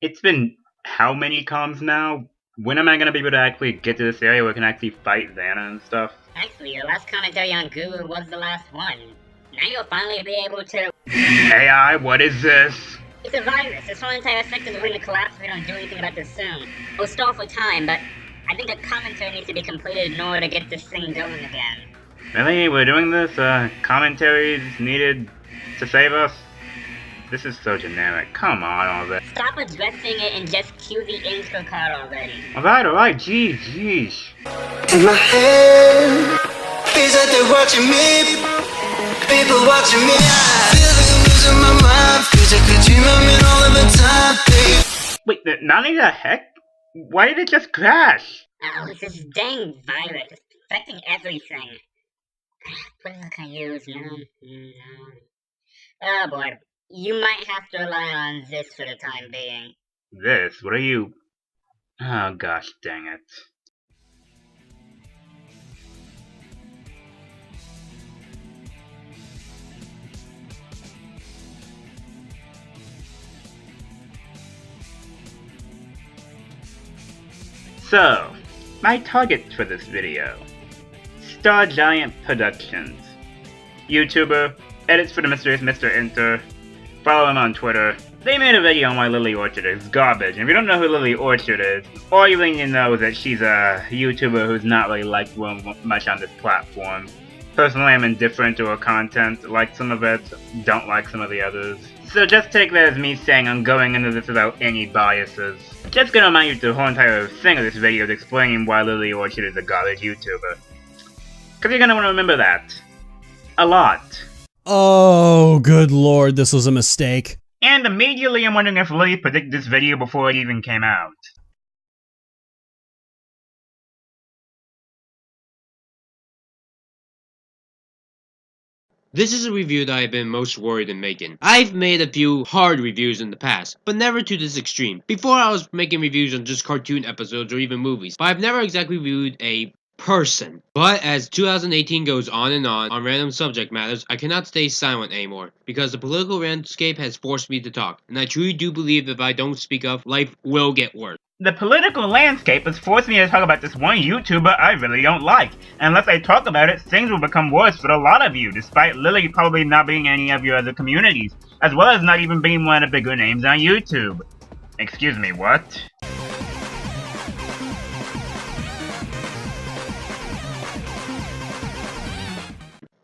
It's been how many comms now? When am I gonna be able to actually get to this area where I can actually fight Vanna and stuff? Actually, your last commentary on Guru was the last one. Now you'll finally be able to... AI, what is this? It's a virus. This whole entire sector is going to collapse if we don't do anything about this soon. We'll stall for time, but I think a commentary needs to be completed in order to get this thing going again. Really? We're doing this? Commentaries needed to save us? This is so generic. Come on, all this. Stop addressing it and just cue the intro card already. Alright, geez. In my head, feels like they're watching me. People watching me. I feel like I'm losing my mind. Feels like a dream I'm in all of the time, babe. Wait, not even the heck? Why did it just crash? Oh, it's this dang virus. It's affecting everything. What else can I use? No. Oh boy. You might have to rely on this for the time being. This? What are you... Oh gosh, dang it. So, my targets for this video. Star Giant Productions. YouTuber, edits for the mysterious Mr. Enter. Follow him on Twitter. They made a video on why Lily Orchard is garbage, and if you don't know who Lily Orchard is, all you really need to know is that she's a YouTuber who's not really liked much on this platform. Personally, I'm indifferent to her content, like some of it, don't like some of the others. So just take that as me saying I'm going into this without any biases. Just gonna remind you the whole entire thing of this video is explaining why Lily Orchard is a garbage YouTuber. Cause you're gonna want to remember that. A lot. Oh, good lord, this was a mistake. And immediately I'm wondering if Lily predicted this video before it even came out. This is a review that I've been most worried in making. I've made a few hard reviews in the past, but never to this extreme. Before I was making reviews on just cartoon episodes or even movies, but I've never exactly reviewed a person. But as 2018 goes on random subject matters, I cannot stay silent anymore, because the political landscape has forced me to talk, and I truly do believe that if I don't speak up, life will get worse. The political landscape has forced me to talk about this one YouTuber I really don't like. And unless I talk about it, things will become worse for a lot of you, despite Lily probably not being any of your other communities, as well as not even being one of the bigger names on YouTube. Excuse me, what?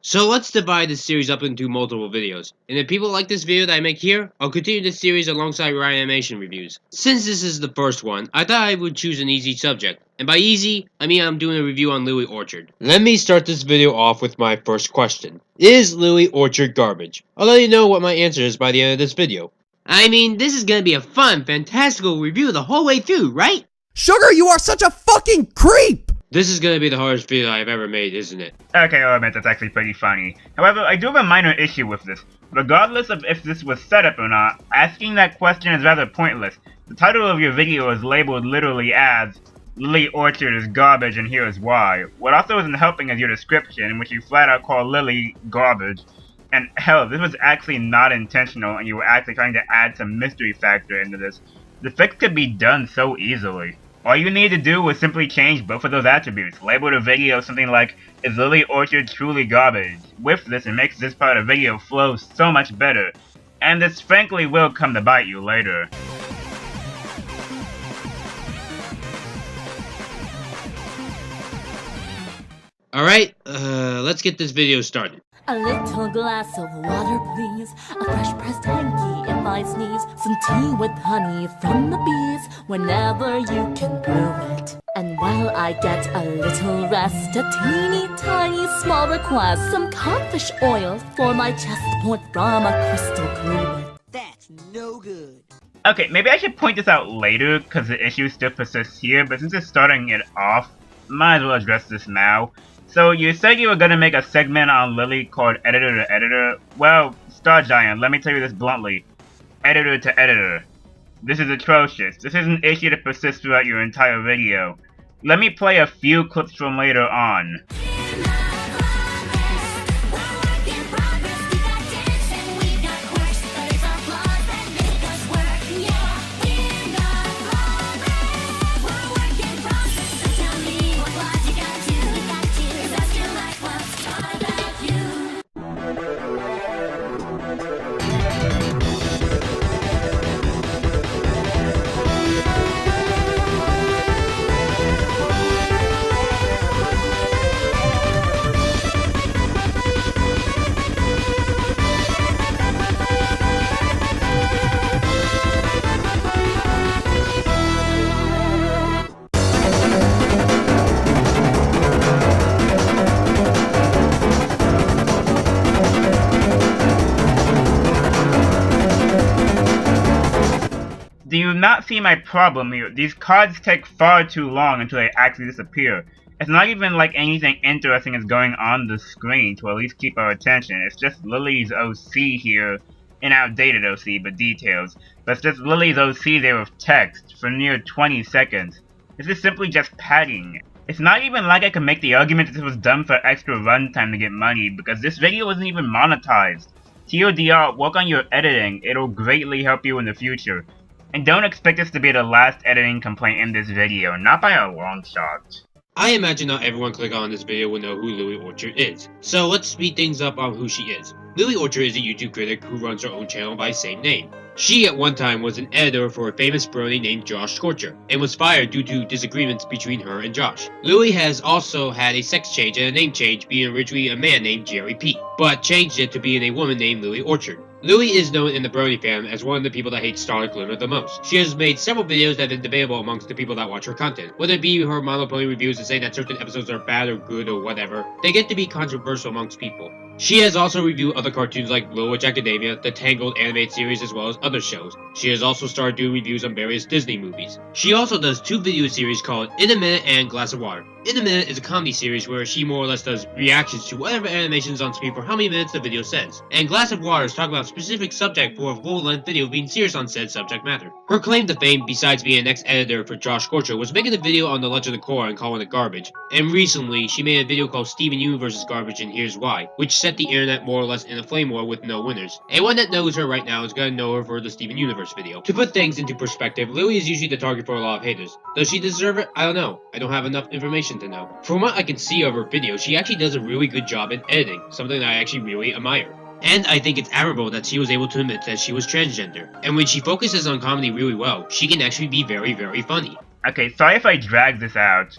So let's divide this series up into multiple videos, and if people like this video that I make here, I'll continue this series alongside Reanimation reviews. Since this is the first one, I thought I would choose an easy subject, and by easy, I mean I'm doing a review on Lily Orchard. Let me start this video off with my first question. Is Lily Orchard garbage? I'll let you know what my answer is by the end of this video. I mean, this is gonna be a fun, fantastical review the whole way through, right? Sugar, you are such a fucking creep! This is gonna be the hardest video I've ever made, isn't it? Okay, I'll admit that's actually pretty funny. However, I do have a minor issue with this. Regardless of if this was set up or not, asking that question is rather pointless. The title of your video is labeled literally as Lily Orchard is garbage and here is why. What also isn't helping is your description, in which you flat out call Lily garbage. And hell, if this was actually not intentional and you were actually trying to add some mystery factor into this, the fix could be done so easily. All you need to do was simply change both of those attributes. Label the video something like, is Lily Orchard truly garbage? With this, it makes this part of the video flow so much better. And this frankly will come to bite you later. Alright, let's get this video started. A little glass of water, please. A fresh pressed hanky if I sneeze. Some tea with honey from the bees. Whenever you can brew it. And while I get a little rest, a teeny tiny small request. Some codfish oil for my chest poured from a crystal cruet. That's no good. Okay, maybe I should point this out later, because the issue still persists here, but since it's starting it off, might as well address this now. So, you said you were gonna make a segment on Lily called Editor to Editor. Well, Star Giant, let me tell you this bluntly. Editor to Editor. This is atrocious. This is an issue that persists throughout your entire video. Let me play a few clips from later on. you not see my problem here? These cards take far too long until they actually disappear. It's not even like anything interesting is going on the screen to at least keep our attention. It's just Lily's OC here, an outdated OC, but details. But it's just Lily's OC there with text for near 20 seconds. This is simply just padding. It's not even like I can make the argument that this was done for extra runtime to get money, because this video wasn't even monetized. TLDR, work on your editing, it'll greatly help you in the future. And don't expect this to be the last editing complaint in this video, not by a long shot. I imagine not everyone clicking on this video will know who Lily Orchard is, so let's speed things up on who she is. Lily Orchard is a YouTube critic who runs her own channel by the same name. She at one time was an editor for a famous brony named Josh Scorcher, and was fired due to disagreements between her and Josh. Lily has also had a sex change and a name change, being originally a man named Jerry P, but changed it to being a woman named Lily Orchard. Lily is known in the Brony fam as one of the people that hate Starlight Glimmer the most. She has made several videos that have been debatable amongst the people that watch her content. Whether it be her My Little Pony reviews and saying that certain episodes are bad or good or whatever, they get to be controversial amongst people. She has also reviewed other cartoons like Little Witch Academia, the Tangled animated series, as well as other shows. She has also started doing reviews on various Disney movies. She also does two video series called In a Minute and Glass of Water. In a Minute is a comedy series where she more or less does reactions to whatever animation is on screen for how many minutes the video says. And Glass of Water is talking about a specific subject for a full-length video being serious on said subject matter. Her claim to fame, besides being an ex-editor for Josh Scorcher, was making a video on the Legend of Korra and calling it garbage. And recently, she made a video called Steven Universe is Garbage and Here's Why, which set the internet more or less in a flame war with no winners. Anyone that knows her right now is gonna know her for the Steven Universe video. To put things into perspective, Lily is usually the target for a lot of haters. Does she deserve it? I don't know. I don't have enough information to know. From what I can see of her videos, she actually does a really good job in editing, something that I actually really admire. And I think it's admirable that she was able to admit that she was transgender. And when she focuses on comedy really well, she can actually be very, very funny. Okay, sorry if I drag this out.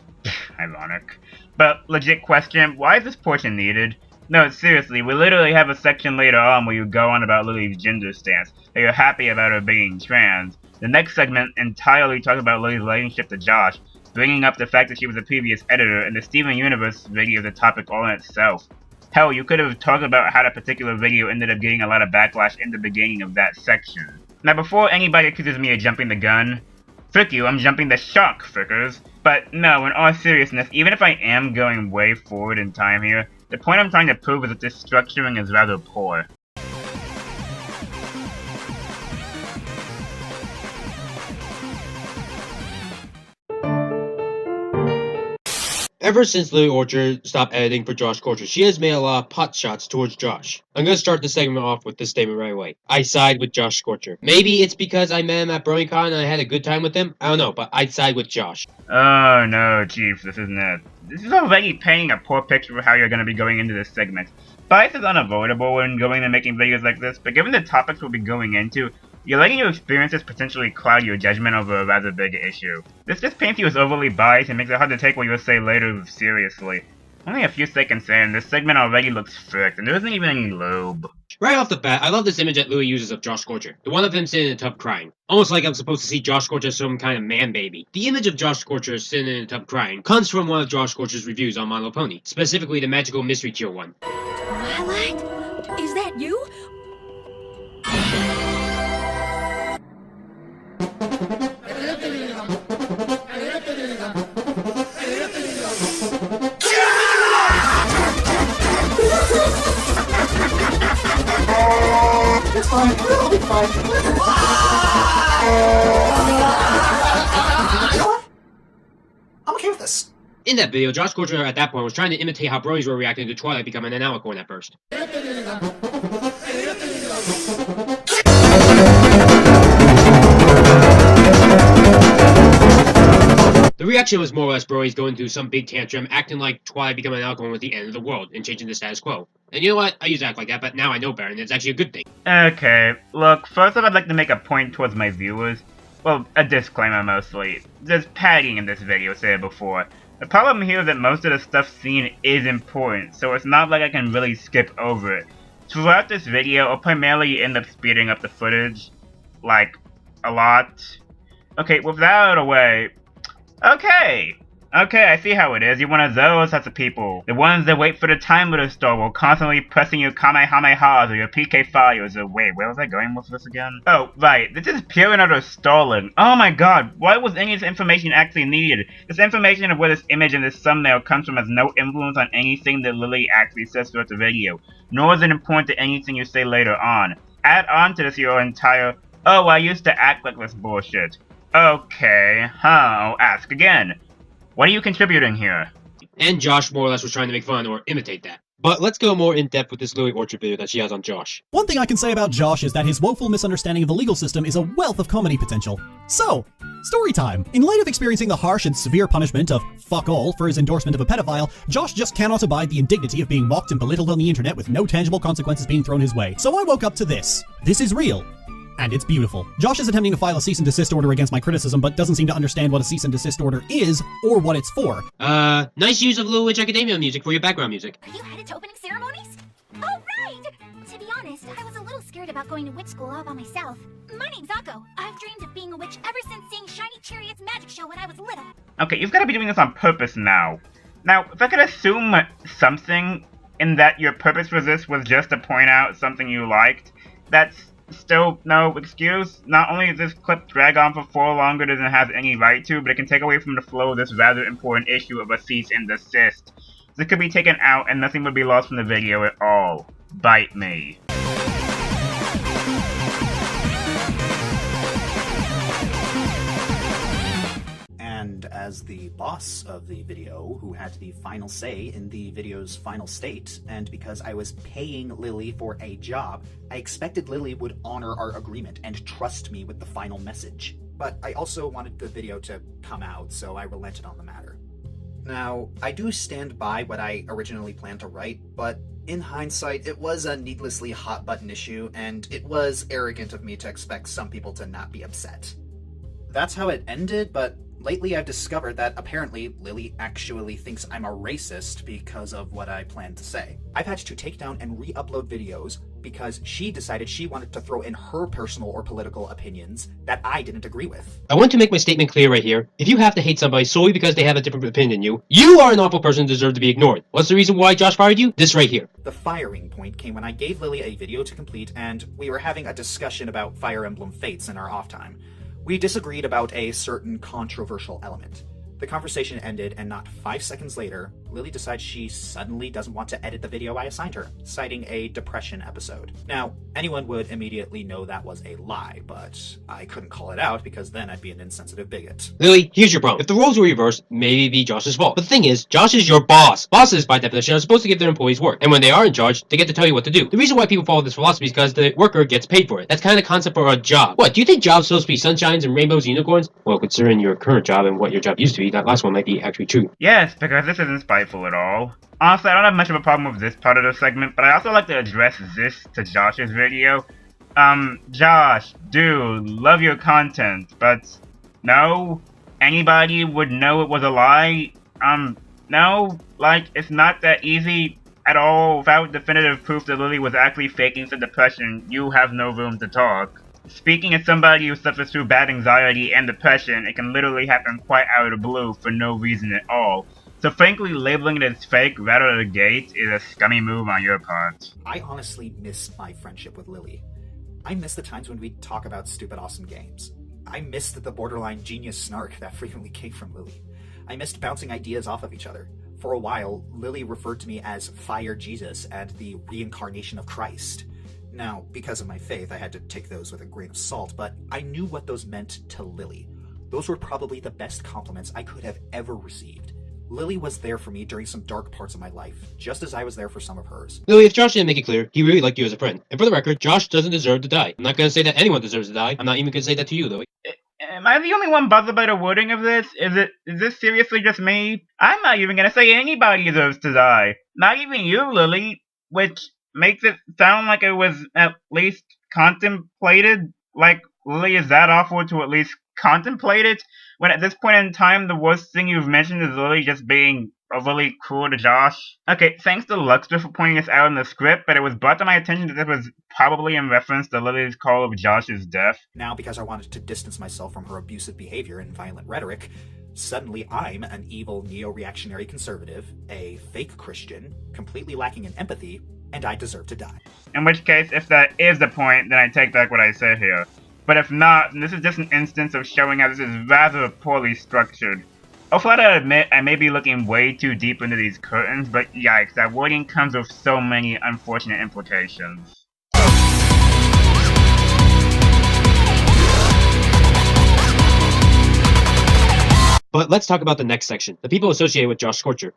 Ironic. But, legit question, why is this portion needed? No, seriously, we literally have a section later on where you go on about Lily's gender stance, that you're happy about her being trans. The next segment entirely talks about Lily's relationship to Josh, bringing up the fact that she was a previous editor, and the Steven Universe video is a topic all in itself. Hell, you could have talked about how that particular video ended up getting a lot of backlash in the beginning of that section. Now before anybody accuses me of jumping the gun, frick you, I'm jumping the shark, frickers. But no, in all seriousness, even if I am going way forward in time here, the point I'm trying to prove is that this structuring is rather poor. Ever since Lily Orchard stopped editing for Josh Scorcher, she has made a lot of pot shots towards Josh. I'm gonna start this segment off with this statement right away. I side with Josh Scorcher. Maybe it's because I met him at BronyCon and I had a good time with him. I don't know, but I'd side with Josh. Oh no, Chief, this isn't it. This is already painting a poor picture of how you're gonna be going into this segment. Bias is unavoidable when going and making videos like this, but given the topics we'll be going into, you're letting your experiences potentially cloud your judgment over a rather big issue. This just paints you as overly biased and makes it hard to take what you'll say later seriously. Only a few seconds in, this segment already looks fricked, and there isn't even any lube. Right off the bat, I love this image that Lily uses of Josh Scorcher. The one of him sitting in a tub crying. Almost like I'm supposed to see Josh Scorcher as some kind of man baby. The image of Josh Scorcher sitting in a tub crying comes from one of Josh Scorcher's reviews on My Little Pony, specifically the Magical Mystery Cure one. Twilight? Is that you? It's fine. It'll be fine. You know what? I'm okay with this. In that video, Josh Scorcher at that point was trying to imitate how bronies were reacting to Twilight becoming an alicorn at first. The reaction was more or less bronies going through some big tantrum, acting like Twilight becoming an alicorn was the end of the world, and changing the status quo. And you know what? I used to act like that, but now I know better, and it's actually a good thing. Okay, look, first off I'd like to make a point towards my viewers. Well, a disclaimer mostly. There's padding in this video, said before. The problem here is that most of the stuff seen is important, so it's not like I can really skip over it. Throughout this video, I'll primarily end up speeding up the footage. Like, a lot. Okay, with that out of the way... Okay! Okay, I see how it is. You're one of those types of people. The ones that wait for the time limit to start while constantly pressing your Kamehamehas or your PK fires or wait, where was I going with this again? Oh, right. This is pure and utter stalling. Oh my god, why was any of this information actually needed? This information of where this image and this thumbnail comes from has no influence on anything that Lily actually says throughout the video, nor is it important to anything you say later on. Add on to this your entire, oh, I used to act like this bullshit. Okay, I'll ask again. What are you contributing here? And Josh more or less was trying to make fun or imitate that. But let's go more in depth with this Lily Orchard video that she has on Josh. One thing I can say about Josh is that his woeful misunderstanding of the legal system is a wealth of comedy potential. So, story time. In light of experiencing the harsh and severe punishment of fuck all for his endorsement of a pedophile, Josh just cannot abide the indignity of being mocked and belittled on the internet with no tangible consequences being thrown his way. So I woke up to this. This is real. And it's beautiful. Josh is attempting to file a cease and desist order against my criticism, but doesn't seem to understand what a cease and desist order is, or what it's for. Nice use of Little Witch Academia music for your background music. Are you headed to opening ceremonies? Oh, right! To be honest, I was a little scared about going to witch school all by myself. My name's Akko. I've dreamed of being a witch ever since seeing Shiny Chariot's magic show when I was little. Okay, you've got to be doing this on purpose now. Now, if I could assume something in that your purpose for this was just to point out something you liked, that's still no excuse. Not only is this clip drag on for far longer than it has any right to, but it can take away from the flow of this rather important issue of a cease and desist. This could be taken out and nothing would be lost from the video at all. Bite me. And as the boss of the video, who had the final say in the video's final state, and because I was paying Lily for a job, I expected Lily would honor our agreement and trust me with the final message. But I also wanted the video to come out, so I relented on the matter. Now, I do stand by what I originally planned to write, but in hindsight, it was a needlessly hot-button issue, and it was arrogant of me to expect some people to not be upset. That's how it ended, but lately I've discovered that apparently Lily actually thinks I'm a racist because of what I planned to say. I've had to take down and re-upload videos because she decided she wanted to throw in her personal or political opinions that I didn't agree with. I want to make my statement clear right here. If you have to hate somebody solely because they have a different opinion than you are an awful person and deserve to be ignored. What's the reason why Josh fired you? This right here. The firing point came when I gave Lily a video to complete and we were having a discussion about Fire Emblem Fates in our off time. We disagreed about a certain controversial element. The conversation ended, and not 5 seconds later, Lily decides she suddenly doesn't want to edit the video I assigned her, citing a depression episode. Now, anyone would immediately know that was a lie, but I couldn't call it out because then I'd be an insensitive bigot. Lily, here's your problem. If the roles were reversed, maybe it'd be Josh's fault. But the thing is, Josh is your boss. Bosses, by definition, are supposed to give their employees work. And when they are in charge, they get to tell you what to do. The reason why people follow this philosophy is because the worker gets paid for it. That's kind of the concept for a job. What, do you think jobs supposed to be sunshines and rainbows and unicorns? Well, considering your current job and what your job used to be, that last one might be actually true. Yes, because this isn't spiteful at all. Honestly, I don't have much of a problem with this part of the segment, but I also like to address this to Josh's video. Josh, dude, love your content, but no? Anybody would know it was a lie? No? Like, it's not that easy at all. Without definitive proof that Lily was actually faking some depression, you have no room to talk. Speaking as somebody who suffers through bad anxiety and depression, it can literally happen quite out of the blue for no reason at all. So frankly, labeling it as fake right out of the gate is a scummy move on your part. I honestly miss my friendship with Lily. I miss the times when we talk about stupid awesome games. I missed the borderline genius snark that frequently came from Lily. I missed bouncing ideas off of each other. For a while, Lily referred to me as Fire Jesus and the reincarnation of Christ. Now, because of my faith, I had to take those with a grain of salt, but I knew what those meant to Lily. Those were probably the best compliments I could have ever received. Lily was there for me during some dark parts of my life, just as I was there for some of hers. Lily, if Josh didn't make it clear, he really liked you as a friend. And for the record, Josh doesn't deserve to die. I'm not gonna say that anyone deserves to die. I'm not even gonna say that to you, Lily. Am I the only one bothered by the wording of this? Is this seriously just me? I'm not even gonna say anybody deserves to die. Not even you, Lily, which makes it sound like it was at least contemplated. Like, Lily is that awful to at least contemplate it? When at this point in time, the worst thing you've mentioned is Lily just being overly cruel to Josh. Okay, thanks to Luckster for pointing this out in the script, but it was brought to my attention that this was probably in reference to Lily's call of Josh's death. Now, because I wanted to distance myself from her abusive behavior and violent rhetoric, Suddenly I'm an evil neo-reactionary conservative, a fake Christian, completely lacking in empathy, and I deserve to die. In which case, if that is the point, then I take back what I said here. But if not, then this is just an instance of showing how this is rather poorly structured. I'll flat out admit I may be looking way too deep into these curtains, but yikes, that wording comes with so many unfortunate implications. But let's talk about the next section, the people associated with Josh Scorcher.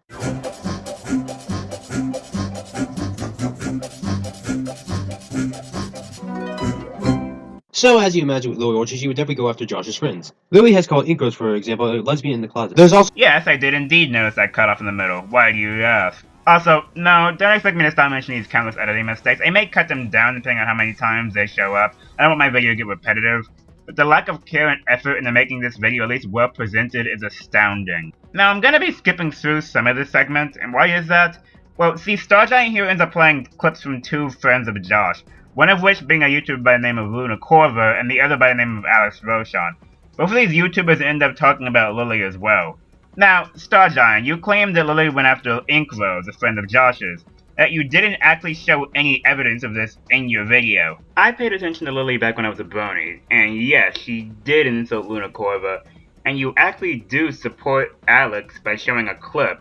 So, as you imagine with Lily Orchard, she would definitely go after Josh's friends. Lily has called Inkros, for example, a lesbian in the closet. There's also— Yes, I did indeed notice that cut off in the middle. Why do you ask? Also, no, don't expect me to stop mentioning these countless editing mistakes. I may cut them down depending on how many times they show up. I don't want my video to get repetitive, but the lack of care and effort into making this video at least well presented is astounding. Now, I'm gonna be skipping through some of this segment, and why is that? Well, see, Stargiant here ends up playing clips from two friends of Josh, one of which being a YouTuber by the name of Luna Corver, and the other by the name of Alex Roshan. Both of these YouTubers end up talking about Lily as well. Now, Stargiant, you claimed that Lily went after Inkros, a friend of Josh's, that you didn't actually show any evidence of this in your video. I paid attention to Lily back when I was a brony, and yes, she did insult Luna Corver, and you actually do support Alex by showing a clip.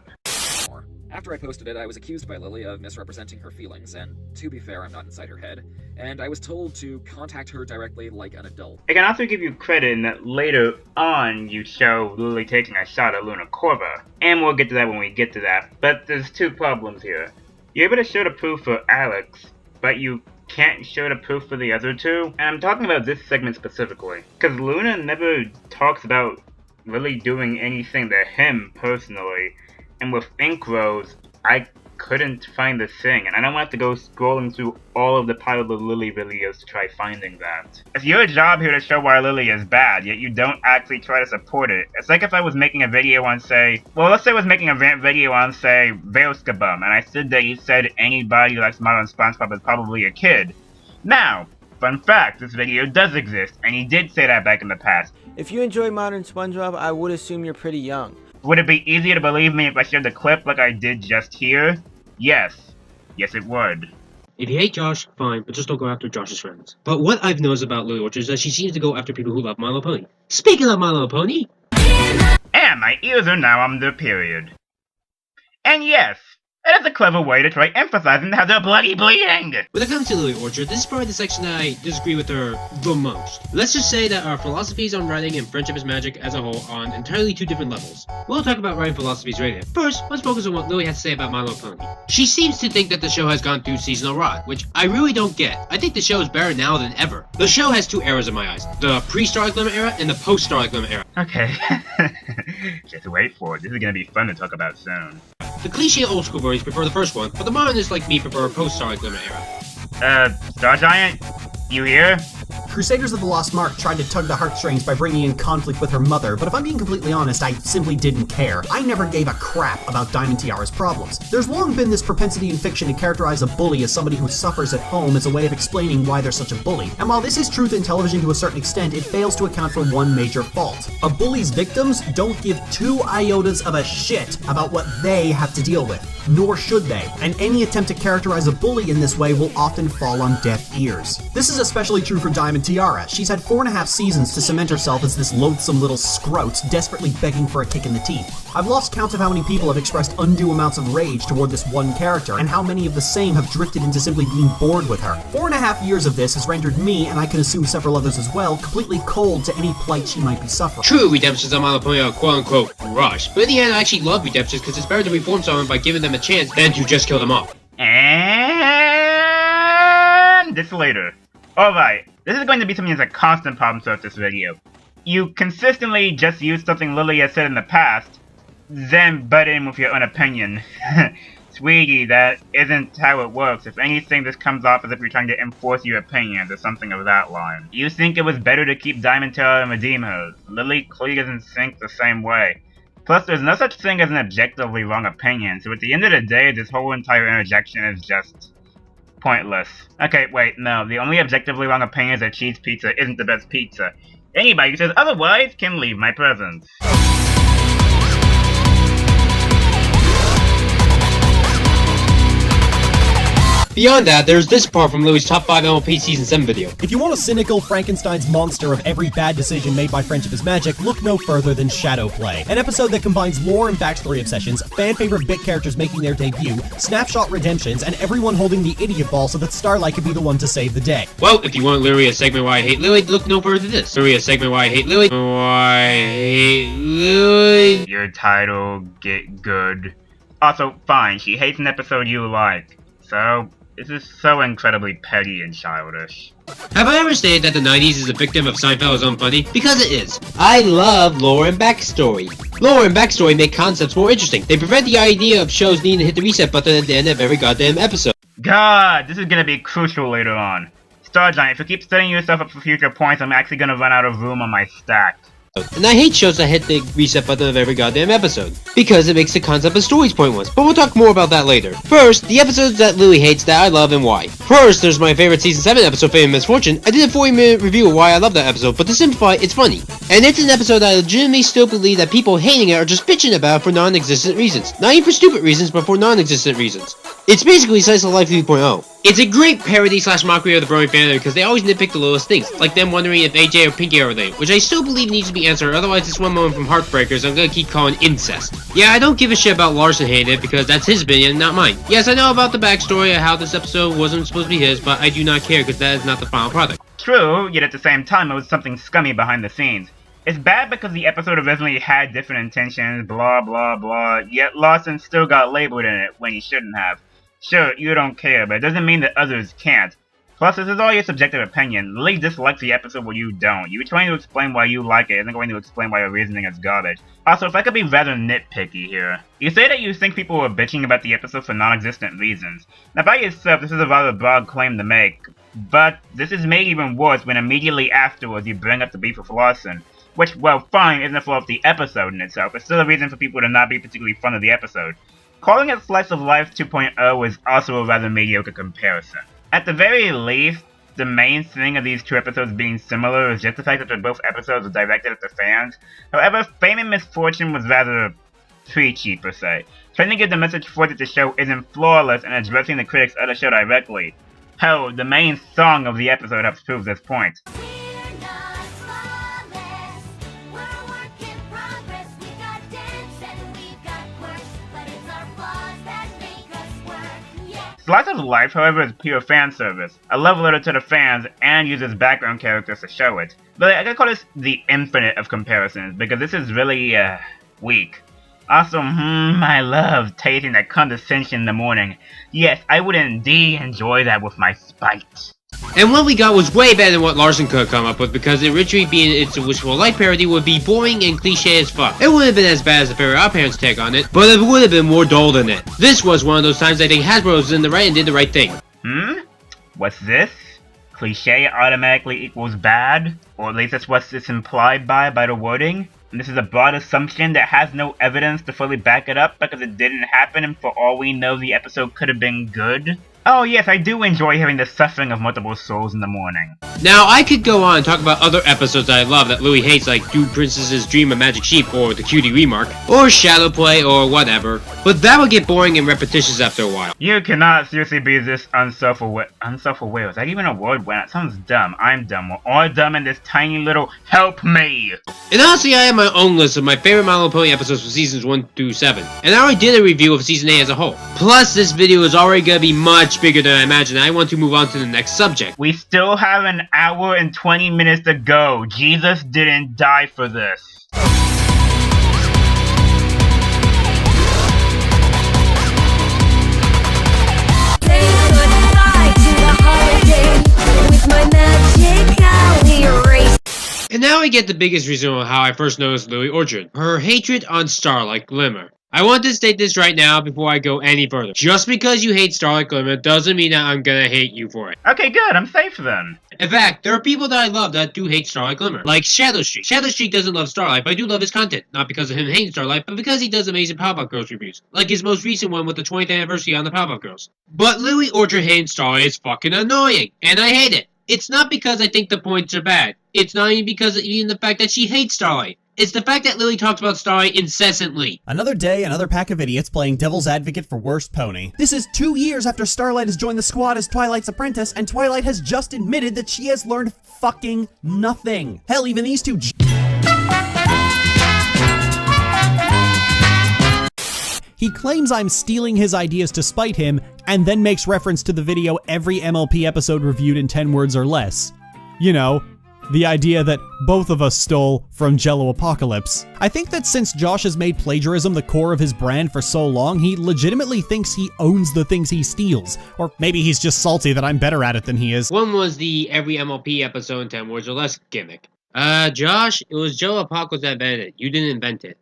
After I posted it, I was accused by Lily of misrepresenting her feelings, and to be fair, I'm not inside her head, and I was told to contact her directly like an adult. I can also give you credit in that later on you show Lily taking a shot at Luna Corver, and we'll get to that when we get to that, but there's two problems here. You're able to show the proof for Alex, but you can't show the proof for the other two, and I'm talking about this segment specifically, because Luna never talks about Lily doing anything to him personally. And with Inkros, I couldn't find the thing, and I don't have to go scrolling through all of the pile of the Lily videos to try finding that. It's your job here to show why Lily is bad, yet you don't actually try to support it. It's like if I was making a video on, say, well, let's say I was making a rant video on, say, Veilskabum, and I said that you said anybody who likes modern SpongeBob is probably a kid. Now, fun fact, this video does exist, and he did say that back in the past. If you enjoy modern SpongeBob, I would assume you're pretty young. Would it be easier to believe me if I shared the clip like I did just here? Yes. Yes, it would. if you hate Josh, fine, but just don't go after Josh's friends. But what I've noticed about Lily Orchard is that she seems to go after people who love My Little Pony. Speaking of My Little Pony... And my ears are now on the period. And yes, it is a clever way to try emphasizing how they're bloody bleeding! When it comes to Lily Orchard, this is probably the section that I disagree with her the most. Let's just say that our philosophies on writing and Friendship is Magic as a whole are on entirely two different levels. We'll talk about writing philosophies later. First, let's focus on what Lily has to say about My Little Pony. She seems to think that the show has gone through seasonal rot, which I really don't get. I think the show is better now than ever. The show has two eras in my eyes. The pre-Starlight Glimmer era and the post-Starlight Glimmer era. Okay. Just wait for it. This is gonna be fun to talk about soon. The cliche old school birdies prefer the first one, but the modernists like me prefer post-Starlight Glimmer era. Star Giant? You here? Crusaders of the Lost Mark tried to tug the heartstrings by bringing in conflict with her mother, but if I'm being completely honest, I simply didn't care. I never gave a crap about Diamond Tiara's problems. There's long been this propensity in fiction to characterize a bully as somebody who suffers at home as a way of explaining why they're such a bully. And while this is truth in television to a certain extent, it fails to account for one major fault. A bully's victims don't give 2 iotas of a shit about what they have to deal with, nor should they. And any attempt to characterize a bully in this way will often fall on deaf ears. This is especially true for Diamond Tiara. She's had 4.5 seasons to cement herself as this loathsome little scroat, desperately begging for a kick in the teeth. I've lost count of how many people have expressed undue amounts of rage toward this one character, and how many of the same have drifted into simply being bored with her. 4.5 years of this has rendered me, and I can assume several others as well, completely cold to any plight she might be suffering. True, redemptions on My Little Pony are quote-unquote rushed, but in the end I actually love redemptions because it's better to reform someone by giving them a chance than to just kill them off. And this later. Alright, this is going to be something that's a constant problem throughout this video. You consistently just use something Lily has said in the past, then butt in with your own opinion. Sweetie, that isn't how it works. If anything, this comes off as if you're trying to enforce your opinions or something of that line. You think it was better to keep Diamond Tiara and redeem her. Lily clearly doesn't think the same way. Plus, there's no such thing as an objectively wrong opinion, so at the end of the day, this whole entire interjection is just pointless. Okay, wait, no, the only objectively wrong opinion is that cheese pizza isn't the best pizza. Anybody who says otherwise can leave my presence. Beyond that, there's this part from Louis' top 5 MLP Season 7 video. If you want a cynical Frankenstein's monster of every bad decision made by Friendship is Magic, look no further than Shadow Play, an episode that combines lore and backstory obsessions, fan-favorite bit characters making their debut, snapshot redemptions, and everyone holding the idiot ball so that Starlight could be the one to save the day. Well, if you want literally a segment why I hate Lily, look no further than this. Literally a segment why I hate Lily. Why I hate Lily. Your title, get good. Also, fine, she hates an episode you like. So, this is so incredibly petty and childish. Have I ever stated that the 90s is a victim of Seinfeld's own funny? Because it is. I love lore and backstory. Lore and backstory make concepts more interesting. They prevent the idea of shows needing to hit the reset button at the end of every goddamn episode. God, this is gonna be crucial later on. Stargiant, if you keep setting yourself up for future points, I'm actually gonna run out of room on my stack. And I hate shows that hit the reset button of every goddamn episode, because it makes the concept of stories pointless, but we'll talk more about that later. First, the episodes that Lily hates that I love and why. First, there's my favorite Season 7 episode, Fame and Misfortune. I did a 40-minute review of why I love that episode, but to simplify, it's funny. And it's an episode that I legitimately still believe that people hating it are just bitching about for non-existent reasons. Not even for stupid reasons, but for non-existent reasons. It's basically Slice of Life 3.0. It's a great parody slash mockery of the Brony fandom because they always nitpick the littlest things, like them wondering if AJ or Pinky are related, which I still believe needs to be answered, otherwise this one moment from Heartbreakers I'm gonna keep calling incest. Yeah, I don't give a shit about Larson hating it because that's his opinion, not mine. Yes, I know about the backstory of how this episode wasn't supposed to be his, but I do not care because that is not the final product. True, yet at the same time it was something scummy behind the scenes. It's bad because the episode originally had different intentions, blah blah blah, yet Larson still got labeled in it when he shouldn't have. Sure, you don't care, but it doesn't mean that others can't. Plus, this is all your subjective opinion. Lily dislikes the episode while you don't. You trying to explain why you like it isn't going to explain why your reasoning is garbage. Also, if I could be rather nitpicky here. You say that you think people were bitching about the episode for non-existent reasons. Now by yourself, this is a rather broad claim to make. But this is made even worse when immediately afterwards you bring up the beef with Larson. Which, well, fine, isn't a flaw of the episode in itself. It's still a reason for people to not be particularly fond of the episode. Calling it Slice of Life 2.0 is also a rather mediocre comparison. At the very least, the main thing of these two episodes being similar is just the fact that both episodes are directed at the fans. However, Fame and Misfortune was rather preachy per se, trying to give the message forth that the show isn't flawless and addressing the critics of the show directly. Hell, the main song of the episode helps prove this point. We're not flawless. We're a work in progress. We got dents and we've got quirks, but it's our flaws that make us work. Yeah. Slice of Life, however, is pure fan service, a love letter to the fans, and uses background characters to show it. But I gotta call this the infinite of comparisons, because this is really, weak. Also, I love tasting that condescension in the morning. Yes, I would indeed enjoy that with my spite. And what we got was way better than what Larson could come up with because originally being It's a Wishful Life parody would be boring and cliche as fuck. It wouldn't have been as bad as the Fairy Odd Parents take on it, but it would have been more dull than it. This was one of those times I think Hasbro was in the right and did the right thing. What's this? Cliche automatically equals bad? Or at least that's what it's implied by the wording? And this is a broad assumption that has no evidence to fully back it up because it didn't happen and for all we know the episode could have been good? Oh yes, I do enjoy hearing the suffering of multiple souls in the morning. Now, I could go on and talk about other episodes that I love that Louis hates, like Dude Princess's Dream of Magic Sheep, or The Cutie Remark, or Shadow Play, or whatever, but that would get boring and repetitious after a while. You cannot seriously be this unself-aware. Unself-aware? Is that even a word? That sounds dumb. I'm dumb. We're all dumb in this tiny little help me! And honestly, I have my own list of my favorite My Little Pony episodes for seasons 1 through 7, and I already did a review of season 8 as a whole. Plus, this video is already gonna be much bigger than I imagined, and I want to move on to the next subject. We still have an hour and 20 minutes to go. Jesus didn't die for this. Say goodbye to the holiday with my magical erase. And now we get the biggest reason of how I first noticed Lily Orchard. Her hatred on Starlight Glimmer. I want to state this right now before I go any further. Just because you hate Starlight Glimmer doesn't mean that I'm gonna hate you for it. Okay, good. I'm safe then. In fact, there are people that I love that do hate Starlight Glimmer. Like Shadow Streak. Shadow Streak doesn't love Starlight, but I do love his content. Not because of him hating Starlight, but because he does amazing Powerpuff Girls reviews. Like his most recent one with the 20th anniversary on the Powerpuff Girls. But Lily Orchard hating Starlight is fucking annoying. And I hate it. It's not because I think the points are bad. It's not even because of even the fact that she hates Starlight. It's the fact that Lily talks about Starlight incessantly. Another day, another pack of idiots playing devil's advocate for worst pony. This is 2 years after Starlight has joined the squad as Twilight's apprentice, and Twilight has just admitted that she has learned fucking nothing. Hell, even these two He claims I'm stealing his ideas to spite him, and then makes reference to the video every MLP episode reviewed in 10 words or less. You know, the idea that both of us stole from Jello Apocalypse. I think that since Josh has made plagiarism the core of his brand for so long, he legitimately thinks he owns the things he steals. Or maybe he's just salty that I'm better at it than he is. One was the every MLP episode in 10 words or less gimmick. Josh, it was Jello Apocalypse that invented it. You didn't invent it.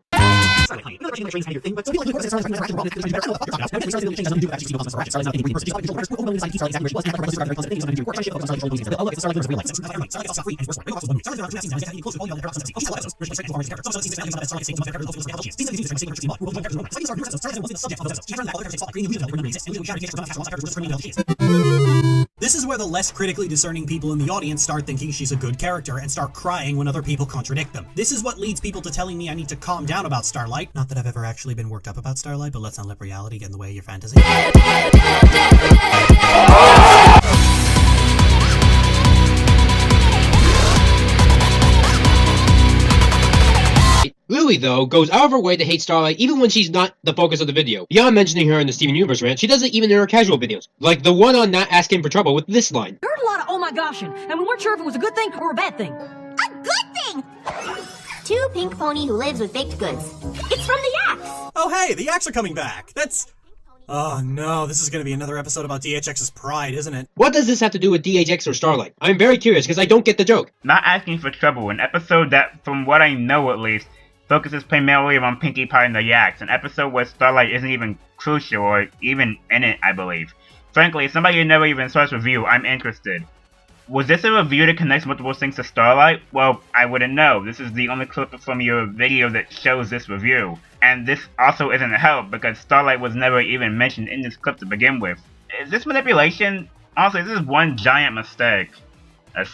This is where the less critically discerning people in the audience start thinking she's a good character and start crying when other people contradict them. This is what leads people to telling me I need to calm down about Starlight. Not that I've ever actually been worked up about Starlight, but let's not let reality get in the way of your fantasy. Lily, though, goes out of her way to hate Starlight even when she's not the focus of the video. Beyond mentioning her in the Steven Universe rant, she does it even in her casual videos. Like the one on not asking for trouble with this line. Heard a lot of oh my goshing, and we weren't sure if it was a good thing or a bad thing. A good thing! 2 pink pony who lives with baked goods. It's from the Yaks! Oh hey, the Yaks are coming back! That's... Oh no, this is gonna be another episode about DHX's pride, isn't it? What does this have to do with DHX or Starlight? I'm very curious because I don't get the joke. Not asking for trouble, an episode that, from what I know at least, focuses primarily on Pinkie Pie and the Yaks, an episode where Starlight isn't even crucial or even in it, I believe. Frankly, as somebody who never even saw this review, I'm interested. Was this a review that connects multiple things to Starlight? Well, I wouldn't know. This is the only clip from your video that shows this review. And this also isn't help, because Starlight was never even mentioned in this clip to begin with. Is this manipulation? Honestly, this is one giant mistake. A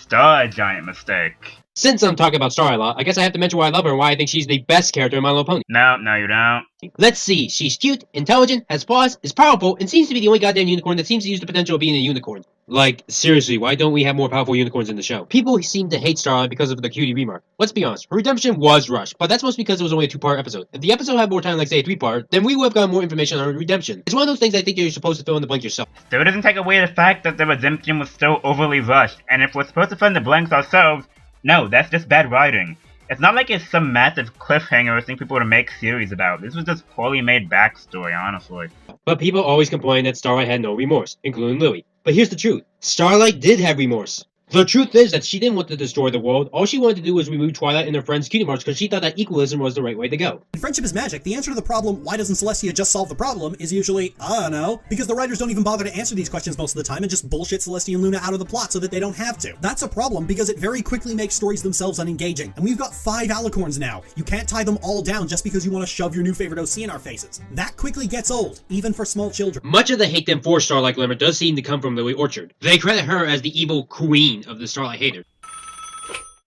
giant mistake. Since I'm talking about Starlight a lot, I guess I have to mention why I love her and why I think she's the best character in My Little Pony. No, you don't. Let's see. She's cute, intelligent, has flaws, is powerful, and seems to be the only goddamn unicorn that seems to use the potential of being a unicorn. Like, seriously, why don't we have more powerful unicorns in the show? People seem to hate Starlight because of the cutie remark. Let's be honest, her redemption was rushed, but that's mostly because it was only a 2-part episode. If the episode had more time, like say a 3-part, then we would have gotten more information on her redemption. It's one of those things I think you're supposed to fill in the blank yourself. Still doesn't take away the fact that the redemption was still overly rushed, and if we're supposed to fill in the blanks ourselves, no, that's just bad writing. It's not like it's some massive cliffhanger or thing people would make series about. This was just poorly made backstory, honestly. But people always complain that Starlight had no remorse, including Lily. But here's the truth. Starlight did have remorse. The truth is that she didn't want to destroy the world. All she wanted to do was remove Twilight and her friends' cutie marks because she thought that equalism was the right way to go. In Friendship is Magic, the answer to the problem, why doesn't Celestia just solve the problem, is usually, I don't know, because the writers don't even bother to answer these questions most of the time and just bullshit Celestia and Luna out of the plot so that they don't have to. That's a problem because it very quickly makes stories themselves unengaging. And we've got 5 alicorns now. You can't tie them all down just because you want to shove your new favorite OC in our faces. That quickly gets old, even for small children. Much of the hate then for Starlight Glimmer does seem to come from Lily Orchard. They credit her as the evil queen of the Starlight haters.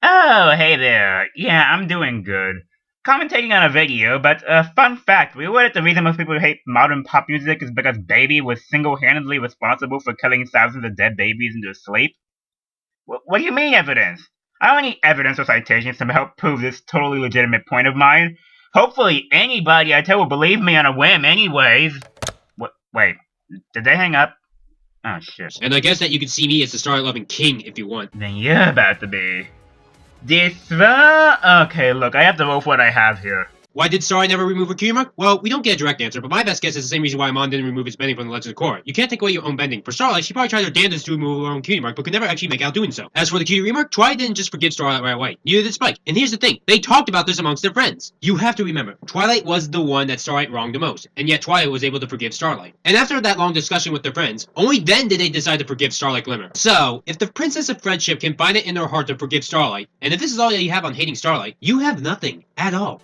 Oh, hey there. Yeah, I'm doing good. Commentating on a video, but fun fact, we read that the reason most people hate modern pop music is because Baby was single-handedly responsible for killing thousands of dead babies into sleep? What do you mean evidence? I don't need evidence or citations to help prove this totally legitimate point of mine. Hopefully anybody I tell will believe me on a whim anyways. Wait, did they hang up? Oh shit. And I guess that you could see me as the Starlight-loving king if you want. Then you're about to be. Okay, look, I have to roll for what I have here. Why did Starlight never remove her cutie mark? Well, we don't get a direct answer, but my best guess is the same reason why Mon didn't remove his bending from the Legend of Korra. You can't take away your own bending. For Starlight, she probably tried her damnedest to remove her own cutie mark, but could never actually make out doing so. As for the cutie remark, Twilight didn't just forgive Starlight right away. Neither did Spike. And here's the thing, they talked about this amongst their friends. You have to remember, Twilight was the one that Starlight wronged the most, and yet Twilight was able to forgive Starlight. And after that long discussion with their friends, only then did they decide to forgive Starlight Glimmer. So, if the Princess of Friendship can find it in their heart to forgive Starlight, and if this is all that you have on hating Starlight, you have nothing at all.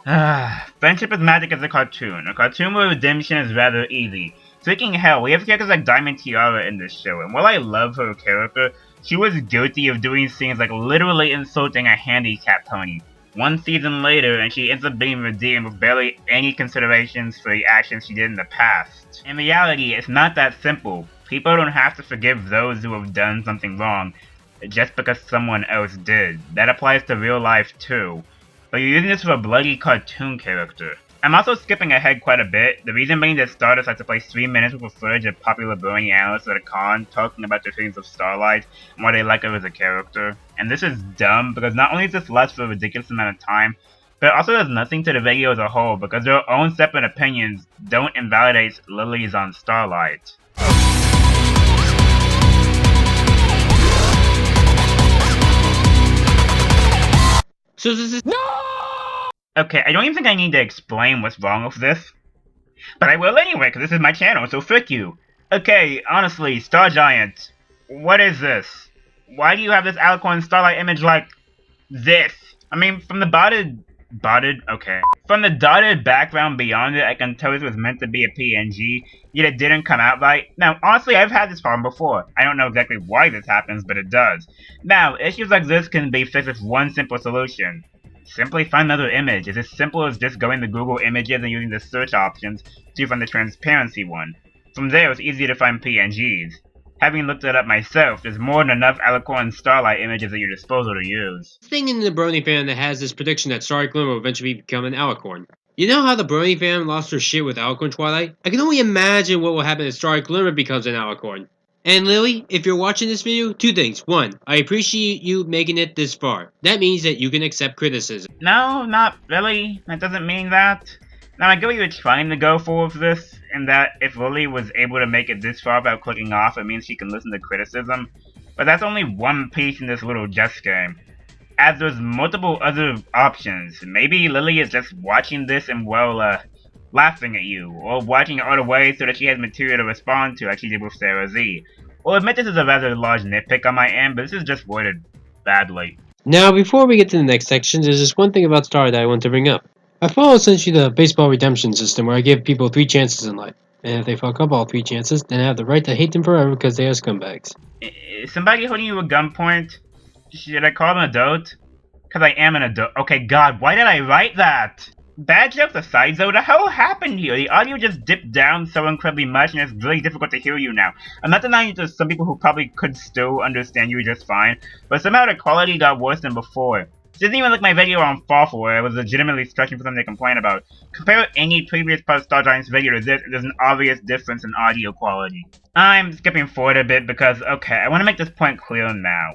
Friendship is Magic is a cartoon. A cartoon where redemption is rather easy. Speaking of hell, we have characters like Diamond Tiara in this show, and while I love her character, she was guilty of doing things like literally insulting a handicapped pony. one season later, and she ends up being redeemed with barely any considerations for the actions she did in the past. In reality, it's not that simple. People don't have to forgive those who have done something wrong just because someone else did. That applies to real life too. But you're using this for a bloody cartoon character. I'm also skipping ahead quite a bit. The reason being that Stardust has to play 3 minutes with footage of popular brony analysts at a con talking about their feelings of Starlight and why they like her as a character. And this is dumb because not only is this less for a ridiculous amount of time, but it also does nothing to the video as a whole because their own separate opinions don't invalidate Lily's on Starlight. So this is— Okay, I don't even think I need to explain what's wrong with this. But I will anyway, because this is my channel, so frick you. Okay, honestly, Star Giant, what is this? Why do you have this Alicorn Starlight image like this? I mean, from the From the dotted background beyond it, I can tell this was meant to be a PNG, yet it didn't come out right. Now, honestly, I've had this problem before. I don't know exactly why this happens, but it does. Now, issues like this can be fixed with one simple solution. Simply find another image. It's as simple as just going to Google Images and using the search options to find the transparency one. From there, it's easy to find PNGs. Having looked it up myself, there's more than enough Alicorn Starlight images at your disposal to use. Thing in the Brony fan that has this prediction that Starlight Glimmer will eventually become an Alicorn. You know how the Brony fan lost her shit with Alicorn Twilight? I can only imagine what will happen if Starlight Glimmer becomes an Alicorn. And Lily, if you're watching this video, 2 things. 1, I appreciate you making it this far. That means that you can accept criticism. No, not really. That doesn't mean that. Now, I get what you're trying to go for with this, in that if Lily was able to make it this far without clicking off, it means she can listen to criticism. But that's only one piece in this little chess game. As there's multiple other options. Maybe Lily is just watching this and, well, laughing at you, or watching it all the way so that she has material to respond to like she did with Sarah Z. Well, admit this is a rather large nitpick on my end, but this is just worded badly. Now, before we get to the next section, there's just one thing about Star that I want to bring up. I follow essentially the baseball redemption system where I give people 3 chances in life, and if they fuck up all 3 chances, then I have the right to hate them forever because they are scumbags. Is somebody holding you at gunpoint? Should I call them an adult? Because I am an adult. Okay, God, why did I write that? Bad jokes aside, though, the hell happened here? The audio just dipped down so incredibly much, and it's really difficult to hear you now. I'm not denying there's some people who probably could still understand you just fine, but somehow the quality got worse than before. It doesn't even look like my video on Fawful, where I was legitimately stretching for something to complain about. Compare any previous part of Star Giant's video to this, there's an obvious difference in audio quality. I'm skipping forward a bit because, okay, I want to make this point clear now.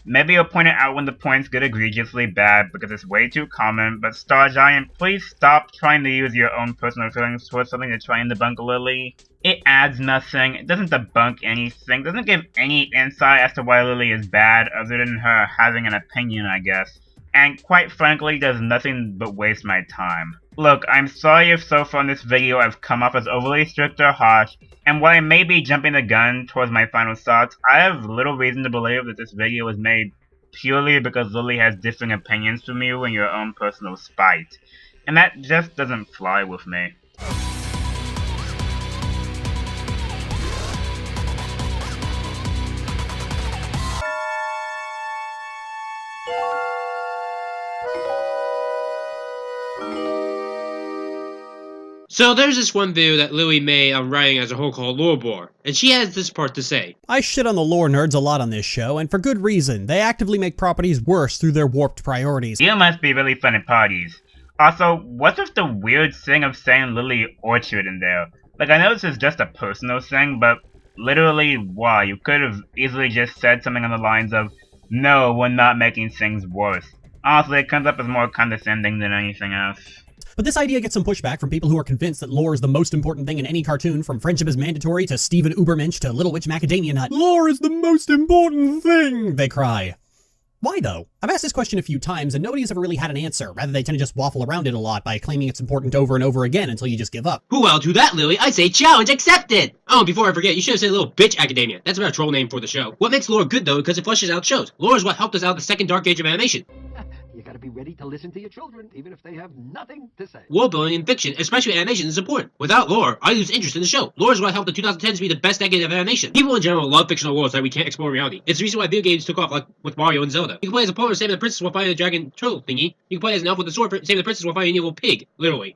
Maybe I'll point it out when the points get egregiously bad because it's way too common, but Star Giant, please stop trying to use your own personal feelings towards something to try and debunk Lily. It adds nothing, it doesn't debunk anything, doesn't give any insight as to why Lily is bad other than her having an opinion, I guess. And quite frankly, does nothing but waste my time. Look, I'm sorry if so far in this video I've come off as overly strict or harsh, and while I may be jumping the gun towards my final thoughts, I have little reason to believe that this video was made purely because Lily has different opinions from you and your own personal spite. And that just doesn't fly with me. So there's this one video that Lily made on writing as a whole called Lore Bore, and she has this part to say. I shit on the lore nerds a lot on this show, and for good reason. They actively make properties worse through their warped priorities. You must be really fun at parties. Also, what's with the weird thing of saying Lily Orchard in there? Like, I know this is just a personal thing, but literally, why? You could have easily just said something on the lines of, no, we're not making things worse. Honestly, it comes up as more condescending than anything else. But this idea gets some pushback from people who are convinced that lore is the most important thing in any cartoon, from Friendship is Mandatory to Steven Ubermensch to Little Witch Macadamia Nut. Lore is the most important thing, they cry. Why though? I've asked this question a few times and nobody's ever really had an answer. Rather, they tend to just waffle around it a lot by claiming it's important over and over again until you just give up. Well, to that, Lily, I say challenge accepted! Oh, before I forget, you should have said Little Bitch Academia. That's about a troll name for the show. What makes lore good though, because it flushes out shows. Lore is what helped us out of the second dark age of animation. You gotta gotta be ready to listen to your children, even if they have nothing to say. World building in fiction, especially animation, is important. Without lore, I lose interest in the show. Lore is what helped the 2010s be the best decade of animation. People in general love fictional worlds that we can't explore in reality. It's the reason why video games took off, like with Mario and Zelda. You can play as a polar saving the princess while fighting a dragon turtle thingy. You can play as an elf with a sword saving the princess while fighting a evil pig, literally.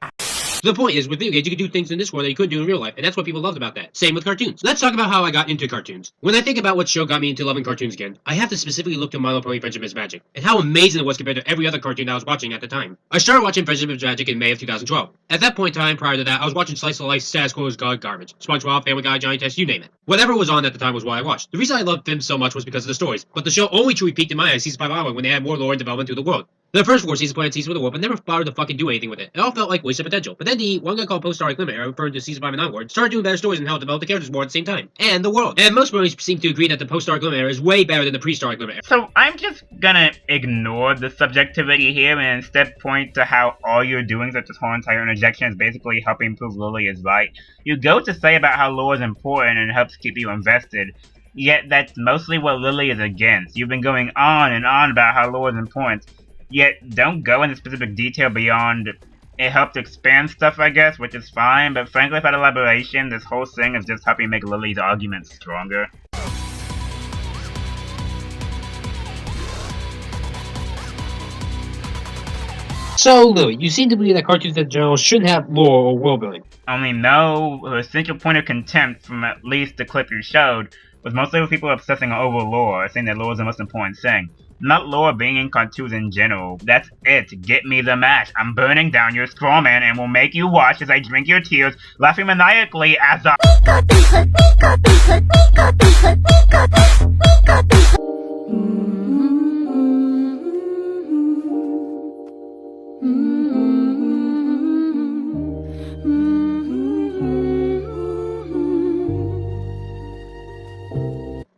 The point is, with video games, you can do things in this world that you couldn't do in real life, and that's what people loved about that. Same with cartoons. Let's talk about how I got into cartoons. When I think about what show got me into loving cartoons again, I have to specifically look to My Little Pony Friendship is Magic, and how amazing it was compared to every other cartoon I was watching at the time. I started watching Friendship is Magic in May of 2012. At that point in time, prior to that, I was watching Slice of Life, Status Quo is God garbage, SpongeBob, Family Guy, Johnny Test, you name it. Whatever was on at the time was what I watched. The reason I loved films so much was because of the stories, but the show only truly peaked in my eyes season 5 onward when they had more lore and development to the world. The first 4 seasons planted seasons with a warp, but never bothered to fucking do anything with it. It all felt like wasted potential. But then the one guy called Post-Star Limit Era, referring to season 5 and onward, started doing better stories and how it developed the characters more at the same time. And the world. And most bronies seem to agree that the Post-Star Limit Era is way better than the Pre-Star Limit Era. So I'm just gonna ignore the subjectivity here and instead point to how all you're doing, such as whole entire interjection, is basically helping prove Lily is right. You go to say about how lore is important and helps keep you invested, yet that's mostly what Lily is against. You've been going on and on about how lore is important, yet don't go into specific detail beyond it helped expand stuff, I guess, which is fine, but frankly without elaboration, this whole thing is just helping make Lily's arguments stronger. So, Lily, you seem to believe that cartoons in general shouldn't have lore or world building. Only no, her essential point of contempt from at least the clip you showed was mostly with people obsessing over lore, saying that lore is the most important thing. Not lore being in cartoons in general. That's it. Get me the match. I'm burning down your strawman and will make you watch as I drink your tears, laughing maniacally as I...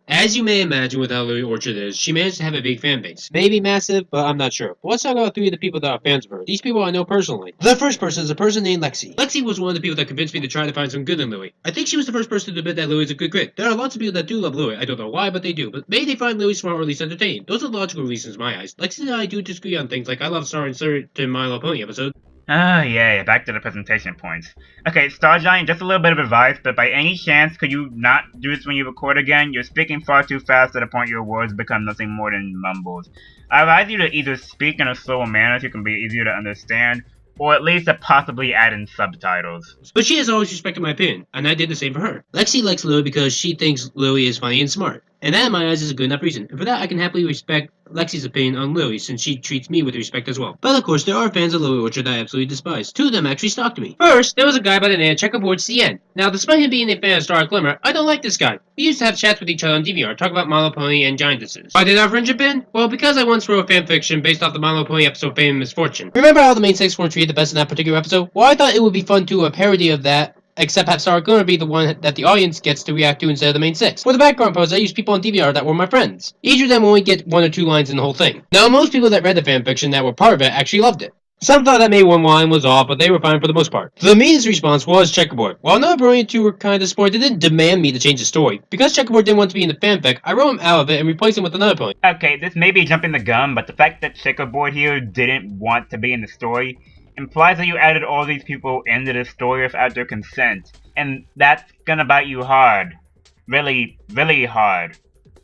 As you may imagine with how Lily Orchard is, she managed to have a big fan base. Maybe massive, but I'm not sure. But let's talk about 3 of the people that are fans of her. These people I know personally. The first person is a person named Lexi. Lexi was one of the people that convinced me to try to find some good in Lily. I think she was the first person to admit that Lily is a good grit. There are lots of people that do love Lily. I don't know why, but they do. But maybe they find Lily smart or at least entertaining. Those are logical reasons in my eyes. Lexi and I do disagree on things like I love Star in certain My Little Pony episode. Oh yeah, back to the presentation points. Okay, Star Giant, just a little bit of advice, but by any chance could you not do this when you record again? You're speaking far too fast to the point your words become nothing more than mumbles. I advise you to either speak in a slower manner so you can be easier to understand, or at least to possibly add in subtitles. But she has always respected my opinion, and I did the same for her. Lexi likes Lily because she thinks Lily is funny and smart. And that in my eyes is a good enough reason, and for that I can happily respect Lexi's opinion on Lily, since she treats me with respect as well. But of course, there are fans of Lily Orchard that I absolutely despise. 2 of them actually stalked me. First, there was a guy by the name of Checkerboard CN. Now, despite him being a fan of Star Glimmer, I don't like this guy. We used to have chats with each other on DVR, talk about My Little Pony and Giantesses. Why did our friendship end? Well, because I once wrote fanfiction based off the My Little Pony episode Fame and Misfortune. Remember how the main 6 weren't treated the best in that particular episode? Well, I thought it would be fun to do a parody of that, except have Star Glimmer be the one that the audience gets to react to instead of the main 6. For the background pose, I used people on DVR that were my friends. Each of them only get 1 or 2 lines in the whole thing. Now, most people that read the fanfiction that were part of it actually loved it. Some thought that maybe 1 line was off, but they were fine for the most part. The meanest response was Checkerboard. While another brilliant 2 were kind of disappointed, they didn't demand me to change the story. Because Checkerboard didn't want to be in the fanfic, I wrote him out of it and replaced him with another pony. Okay, this may be jumping the gun, but the fact that Checkerboard here didn't want to be in the story implies that you added all these people into the story without their consent. And that's gonna bite you hard. Really, really hard.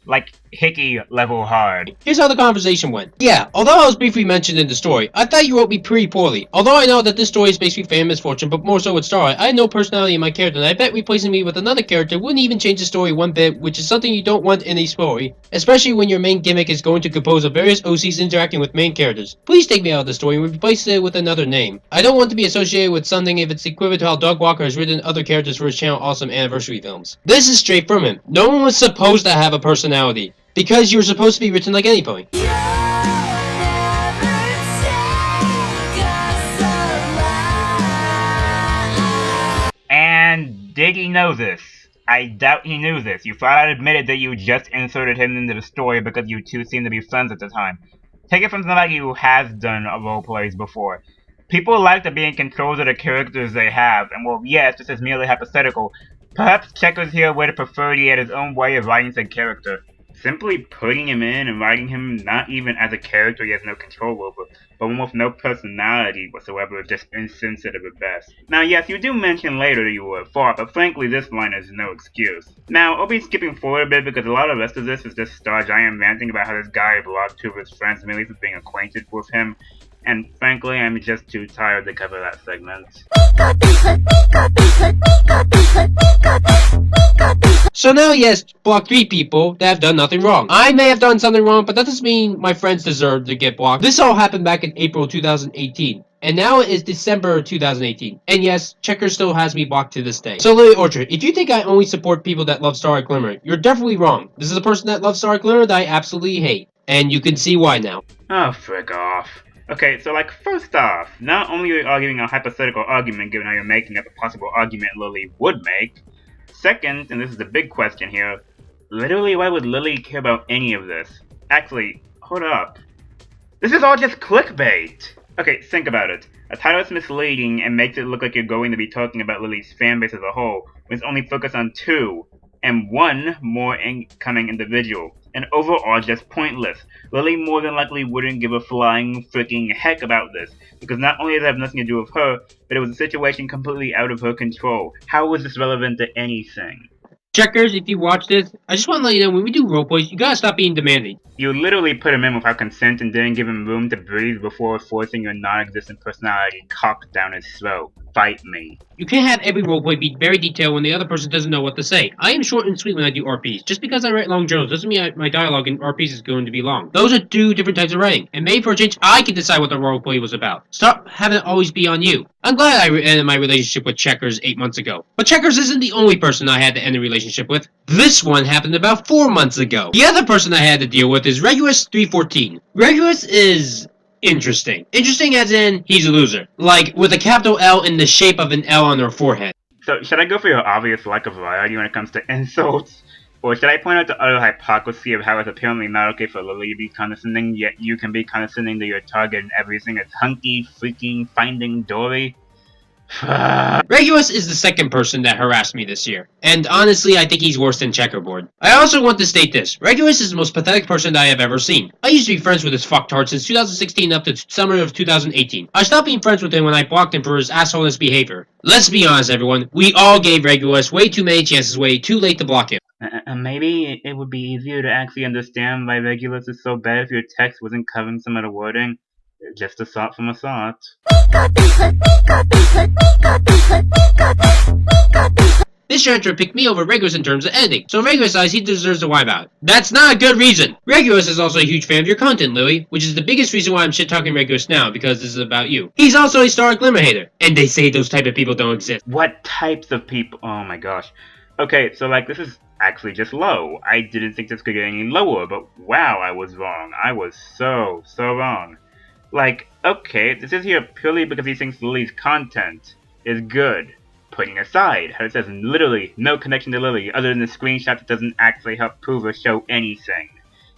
Like, Hickey level hard. Here's how the conversation went. Yeah, although I was briefly mentioned in the story, I thought you wrote me pretty poorly. Although I know that this story is basically Fame and Misfortune, but more so with Starlight, I had no personality in my character, and I bet replacing me with another character wouldn't even change the story one bit, which is something you don't want in a story, especially when your main gimmick is going to compose of various OCs interacting with main characters. Please take me out of the story and replace it with another name. I don't want to be associated with something if it's equivalent to how Doug Walker has written other characters for his channel Awesome Anniversary Films. This is straight from him. No one was supposed to have a personality. Because you're supposed to be written like any pony. And did he know this? I doubt he knew this. You flat out admitted that you just inserted him into the story because you 2 seemed to be friends at the time. Take it from somebody who has done roleplays before. People like to be in control of the characters they have, and well, yes, this is merely hypothetical. Perhaps Checkers here would have preferred he had his own way of writing said character. simply putting him in and writing him not even as a character he has no control over, but one with no personality whatsoever is just insensitive at best. Now yes, you do mention later that you were at fault, but frankly this line is no excuse. Now, I'll be skipping forward a bit because a lot of the rest of this is just Star Giant ranting about how this guy blocked two of his friends merely for being acquainted with him, and frankly I'm just too tired to cover that segment. So now he has blocked 3 people that have done nothing wrong. I may have done something wrong, but that doesn't mean my friends deserve to get blocked. This all happened back in April 2018. And now it is December 2018. And yes, Checkers still has me blocked to this day. So Lily Orchard, if you think I only support people that love Starlight Glimmer, you're definitely wrong. This is a person that loves Starlight Glimmer that I absolutely hate. And you can see why now. Oh, frick off. Okay, so like, first off, not only are you arguing a hypothetical argument given how you're making up a possible argument Lily would make, second, and this is the big question here, literally why would Lily care about any of this? Actually, hold up. This is all just clickbait! Okay, think about it. A title is misleading and makes it look like you're going to be talking about Lily's fanbase as a whole, when it's only focused on 2, and 1 more incoming individual, and overall just pointless. Lily more than likely wouldn't give a flying freaking heck about this, because not only does it have nothing to do with her, but it was a situation completely out of her control. How was this relevant to anything? Checkers, if you watch this, I just want to let you know, when we do roleplays, you gotta stop being demanding. You literally put him in without consent and didn't give him room to breathe before forcing your non-existent personality cocked down his throat. Fight me. You can't have every roleplay be very detailed when the other person doesn't know what to say. I am short and sweet when I do RPs. Just because I write long journals doesn't mean my dialogue in RPs is going to be long. Those are 2 different types of writing, and maybe for a change, I can decide what the roleplay was about. Stop having it always be on you. I'm glad I ended my relationship with Checkers 8 months ago. But Checkers isn't the only person I had to end a relationship with. This one happened about 4 months ago. The other person I had to deal with is Regulus314. Regulus is interesting. Interesting as in, he's a loser. Like, with a capital L in the shape of an L on their forehead. So, should I go for your obvious lack of variety when it comes to insults? Or should I point out the utter hypocrisy of how it's apparently not okay for Lily to be condescending, yet you can be condescending to your target and everything is hunky, freaking, finding Dory? Regulus is the second person that harassed me this year, and honestly I think he's worse than Checkerboard. I also want to state this, Regulus is the most pathetic person that I have ever seen. I used to be friends with this fucktard since 2016 up to summer of 2018. I stopped being friends with him when I blocked him for his assholeless behavior. Let's be honest everyone, we all gave Regulus way too many chances way too late to block him. Maybe it would be easier to actually understand why Regulus is so bad if your text wasn't covering some of the wording. Just a thought from a thought. This character picked me over Regulus in terms of editing, so in Regulus' eyes he deserves a wipeout. That's not a good reason! Regulus is also a huge fan of your content, Lily, which is the biggest reason why I'm shit-talking Regulus now, because this is about you. He's also a Starlight Glimmer hater, and they say those type of people don't exist. What types of people? Oh my gosh. Okay, so like this is actually just low. I didn't think this could get any lower, but wow, I was wrong. I was so wrong. Like, okay, this is here purely because he thinks Lily's content is good. Putting aside how it says literally no connection to Lily other than the screenshot that doesn't actually help prove or show anything.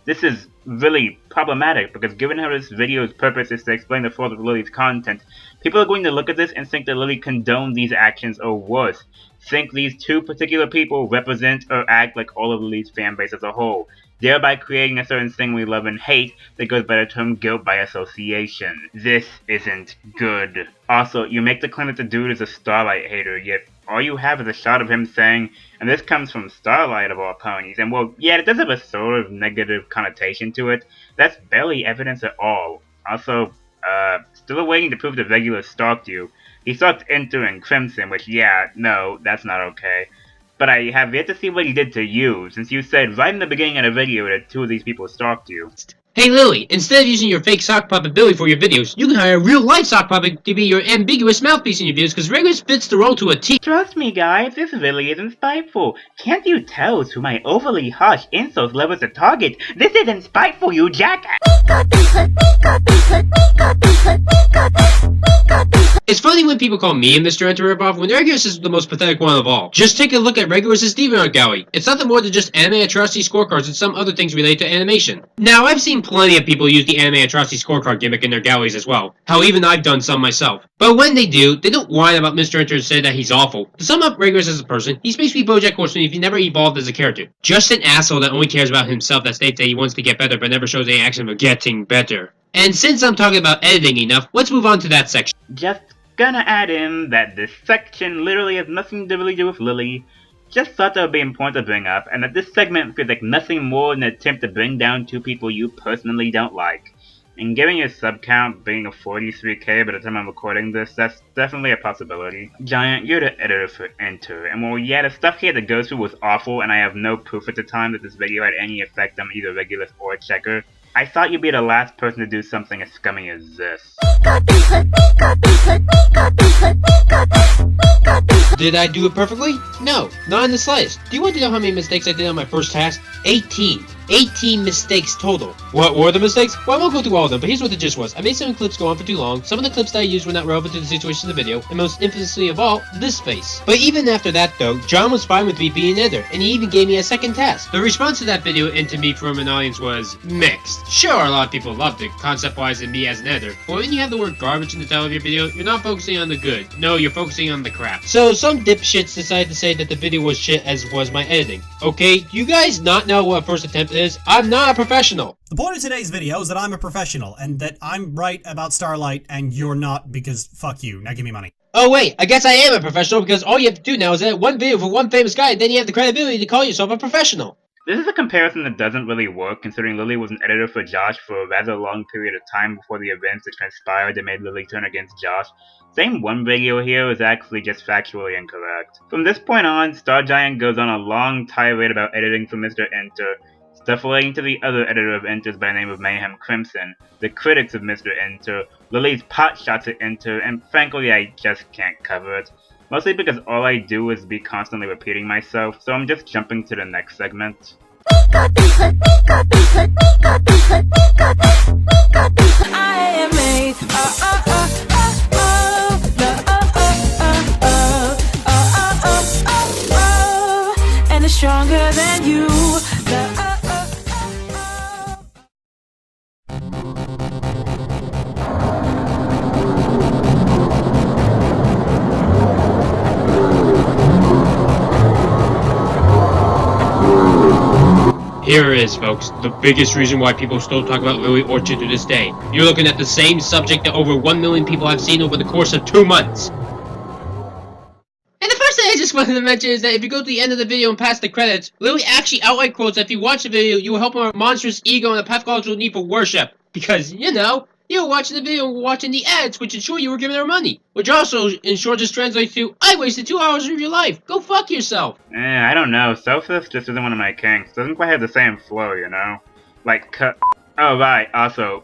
This is really problematic because given how this video's purpose is to explain the flaws of Lily's content, people are going to look at this and think that Lily condoned these actions or worse, think these 2 particular people represent or act like all of Lily's fanbase as a whole, thereby creating a certain thing we love and hate that goes by the term guilt by association. This isn't good. Also, you make the claim that the dude is a Starlight hater, yet all you have is a shot of him saying, and this comes from Starlight of all ponies, and well, yeah, it does have a sort of negative connotation to it. That's barely evidence at all. Also, still waiting to prove that Regulus stalked you. He stalked Enter and Crimson, which, yeah, no, that's not okay. But I have yet to see what he did to you, since you said right in the beginning of the video that 2 of these people stalked you. Hey Lily, instead of using your fake sock puppet Billy for your videos, you can hire a real-life sock puppet to be your ambiguous mouthpiece in your videos, because Regulus fits the role to a T. Trust me guys, this really isn't spiteful. Can't you tell through my overly harsh insults levels to target? This isn't spiteful, you jackass! It's funny when people call me and Mr. Enter ripoff when Regulus is the most pathetic one of all. Just take a look at Regulus' DeviantArt gallery. It's nothing more than just anime atrocity scorecards and some other things related to animation. Now, I've seen plenty of people use the anime atrocity scorecard gimmick in their galleries as well. Hell, even I've done some myself. But when they do, they don't whine about Mr. Enter and say that he's awful. To sum up Regulus as a person, he's basically BoJack Horseman if he never evolved as a character. Just an asshole that only cares about himself, that states that he wants to get better but never shows any action of getting better. And since I'm talking about editing enough, let's move on to that section. Just gonna add in that this section literally has nothing to really do with Lily. Just thought that would be important to bring up, and that this segment feels like nothing more than an attempt to bring down two people you personally don't like. And given your sub count being a 43k by the time I'm recording this, that's definitely a possibility. Giant, you're the editor for Enter, and well, yeah, the stuff he had to go through was awful, and I have no proof at the time that this video had any effect on either Regulus or Checker. I thought you'd be the last person to do something as scummy as this. Did I do it perfectly? No, not in the slightest. Do you want to know how many mistakes I did on my first task? 18. 18 mistakes total. What were the mistakes? Well, I won't go through all of them, but here's what the gist was. I made some clips go on for too long, some of the clips that I used were not relevant to the situation of the video, and most infamously of all, this face. But even after that though, John was fine with me being an editor, and he even gave me a second task. The response to that video and to me from an audience was mixed. Sure, a lot of people loved it, concept-wise and me as an editor, but when you have the word garbage in the title of your video, you're not focusing on the good. No, you're focusing on the crap. So some dipshits decided to say that the video was shit as was my editing. Okay, do you guys not know what a first attempt is? I'm not a professional. The point of today's video is that I'm a professional, and that I'm right about Starlight, and you're not because fuck you. Now give me money. Oh wait, I guess I am a professional because all you have to do now is edit one video for one famous guy, and then you have the credibility to call yourself a professional. This is a comparison that doesn't really work, considering Lily was an editor for Josh for a rather long period of time before the events that transpired that made Lily turn against Josh. Saying one video here is actually just factually incorrect. From this point on, Star Giant goes on a long tirade about editing for Mr. Enter, stuff relating to the other editor of Enters by the name of Mayhem Crimson, the critics of Mr. Enter, Lily's pot shots at Enter, and frankly I just can't cover it. Mostly because all I do is be constantly repeating myself, so I'm just jumping to the next segment. I am made and it's stronger than you. Here it is, folks, the biggest reason why people still talk about Lily Orchard to this day. You're looking at the same subject that over 1 million people have seen over the course of 2 months. And the first thing I just wanted to mention is that if you go to the end of the video and past the credits, Lily actually outright quotes that if you watch the video, you will help her monstrous ego and a pathological need for worship. Because, you know, you were watching the video and watching the ads, which ensure you were giving her money. Which also, in short, just translates to, I wasted 2 hours of your life. Go fuck yourself. I don't know. Selfless just isn't one of my kinks. Doesn't quite have the same flow, you know? Like, oh, right. Also,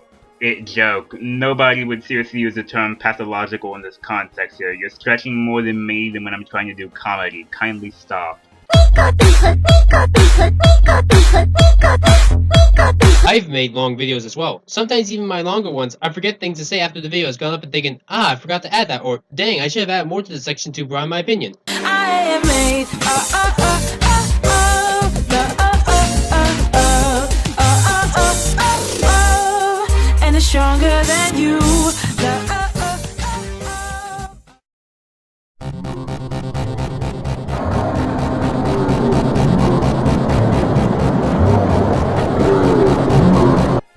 joke. Nobody would seriously use the term pathological in this context here. You're stretching more than me than when I'm trying to do comedy. Kindly stop. I've made long videos as well. Sometimes even my longer ones, I forget things to say after the video has gone up and thinking, I forgot to add that, or dang, I should have added more to the section to broaden my opinion. I am made and it's stronger than you.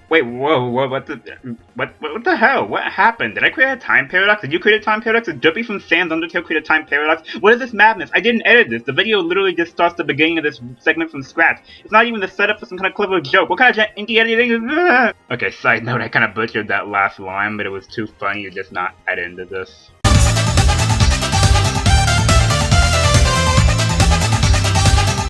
Wait, whoa, what the hell? What happened? Did I create a time paradox? Did you create a time paradox? Did Duppy from Sans Undertale create a time paradox? What is this madness? I didn't edit this. The video literally just starts the beginning of this segment from scratch. It's not even the setup for some kind of clever joke. What kind of janky editing is this? Okay, side note, I kind of butchered that last line, but it was too funny to just not add into this.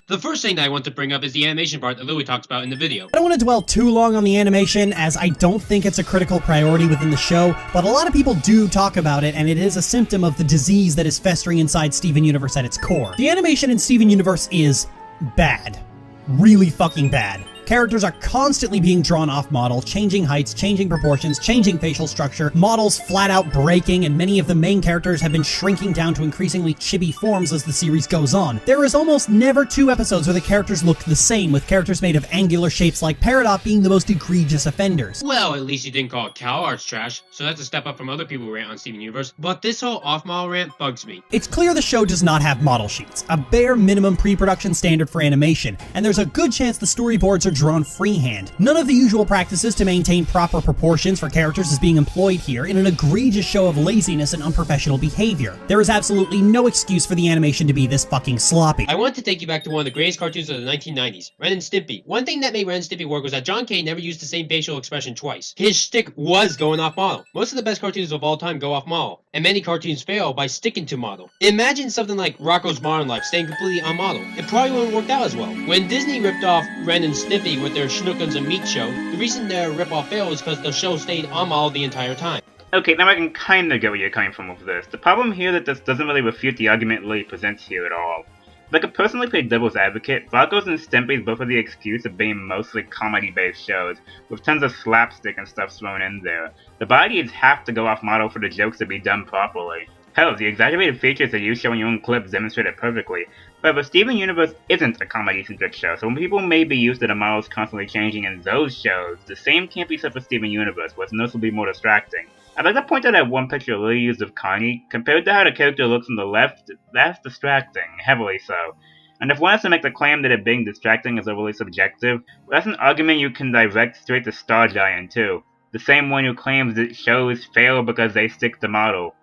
The first thing that I want to bring up is the animation part that Lily talks about in the video. I don't want to dwell too long on the animation, as I don't think it's a critical priority within the show, but a lot of people do talk about it, and it is a symptom of the disease that is festering inside Steven Universe at its core. The animation in Steven Universe is bad. Really fucking bad. Characters are constantly being drawn off model, changing heights, changing proportions, changing facial structure, models flat out breaking, and many of the main characters have been shrinking down to increasingly chibi forms as the series goes on. There is almost never 2 episodes where the characters look the same, with characters made of angular shapes like Peridot being the most egregious offenders. Well, at least you didn't call Cal Arts trash, so that's a step up from other people who rant on Steven Universe, but this whole off-model rant bugs me. It's clear the show does not have model sheets, a bare minimum pre-production standard for animation, and there's a good chance the storyboards are drawn freehand. None of the usual practices to maintain proper proportions for characters is being employed here in an egregious show of laziness and unprofessional behavior. There is absolutely no excuse for the animation to be this fucking sloppy. I want to take you back to one of the greatest cartoons of the 1990s, Ren and Stimpy. One thing that made Ren and Stimpy work was that John Kane never used the same facial expression twice. His shtick was going off model. Most of the best cartoons of all time go off model, and many cartoons fail by sticking to model. Imagine something like Rocko's Modern Life staying completely on model. It probably wouldn't work out as well. When Disney ripped off Ren and Stimpy with their Schnookums and Meat show, the reason their ripoff failed is because the show stayed on model the entire time. Okay, now I can kinda get where you're coming from with this. The problem here is that this doesn't really refute the argument Lily presents here at all. If I could personally play devil's advocate, Rocko's and Stimpy's both have the excuse of being mostly comedy-based shows, with tons of slapstick and stuff thrown in there. The bodies have to go off model for the jokes to be done properly. Hell, the exaggerated features that you show in your own clips demonstrate it perfectly. However, Steven Universe isn't a comedy-centric show, so when people may be used to the models constantly changing in those shows, the same can't be said for Steven Universe, where it's noticeably more distracting. I'd like to point out that one picture Lily used of Connie, compared to how the character looks on the left, that's distracting, heavily so. And if one has to make the claim that it being distracting is overly subjective, well, that's an argument you can direct straight to Star Giant too. The same one who claims that shows fail because they stick to model.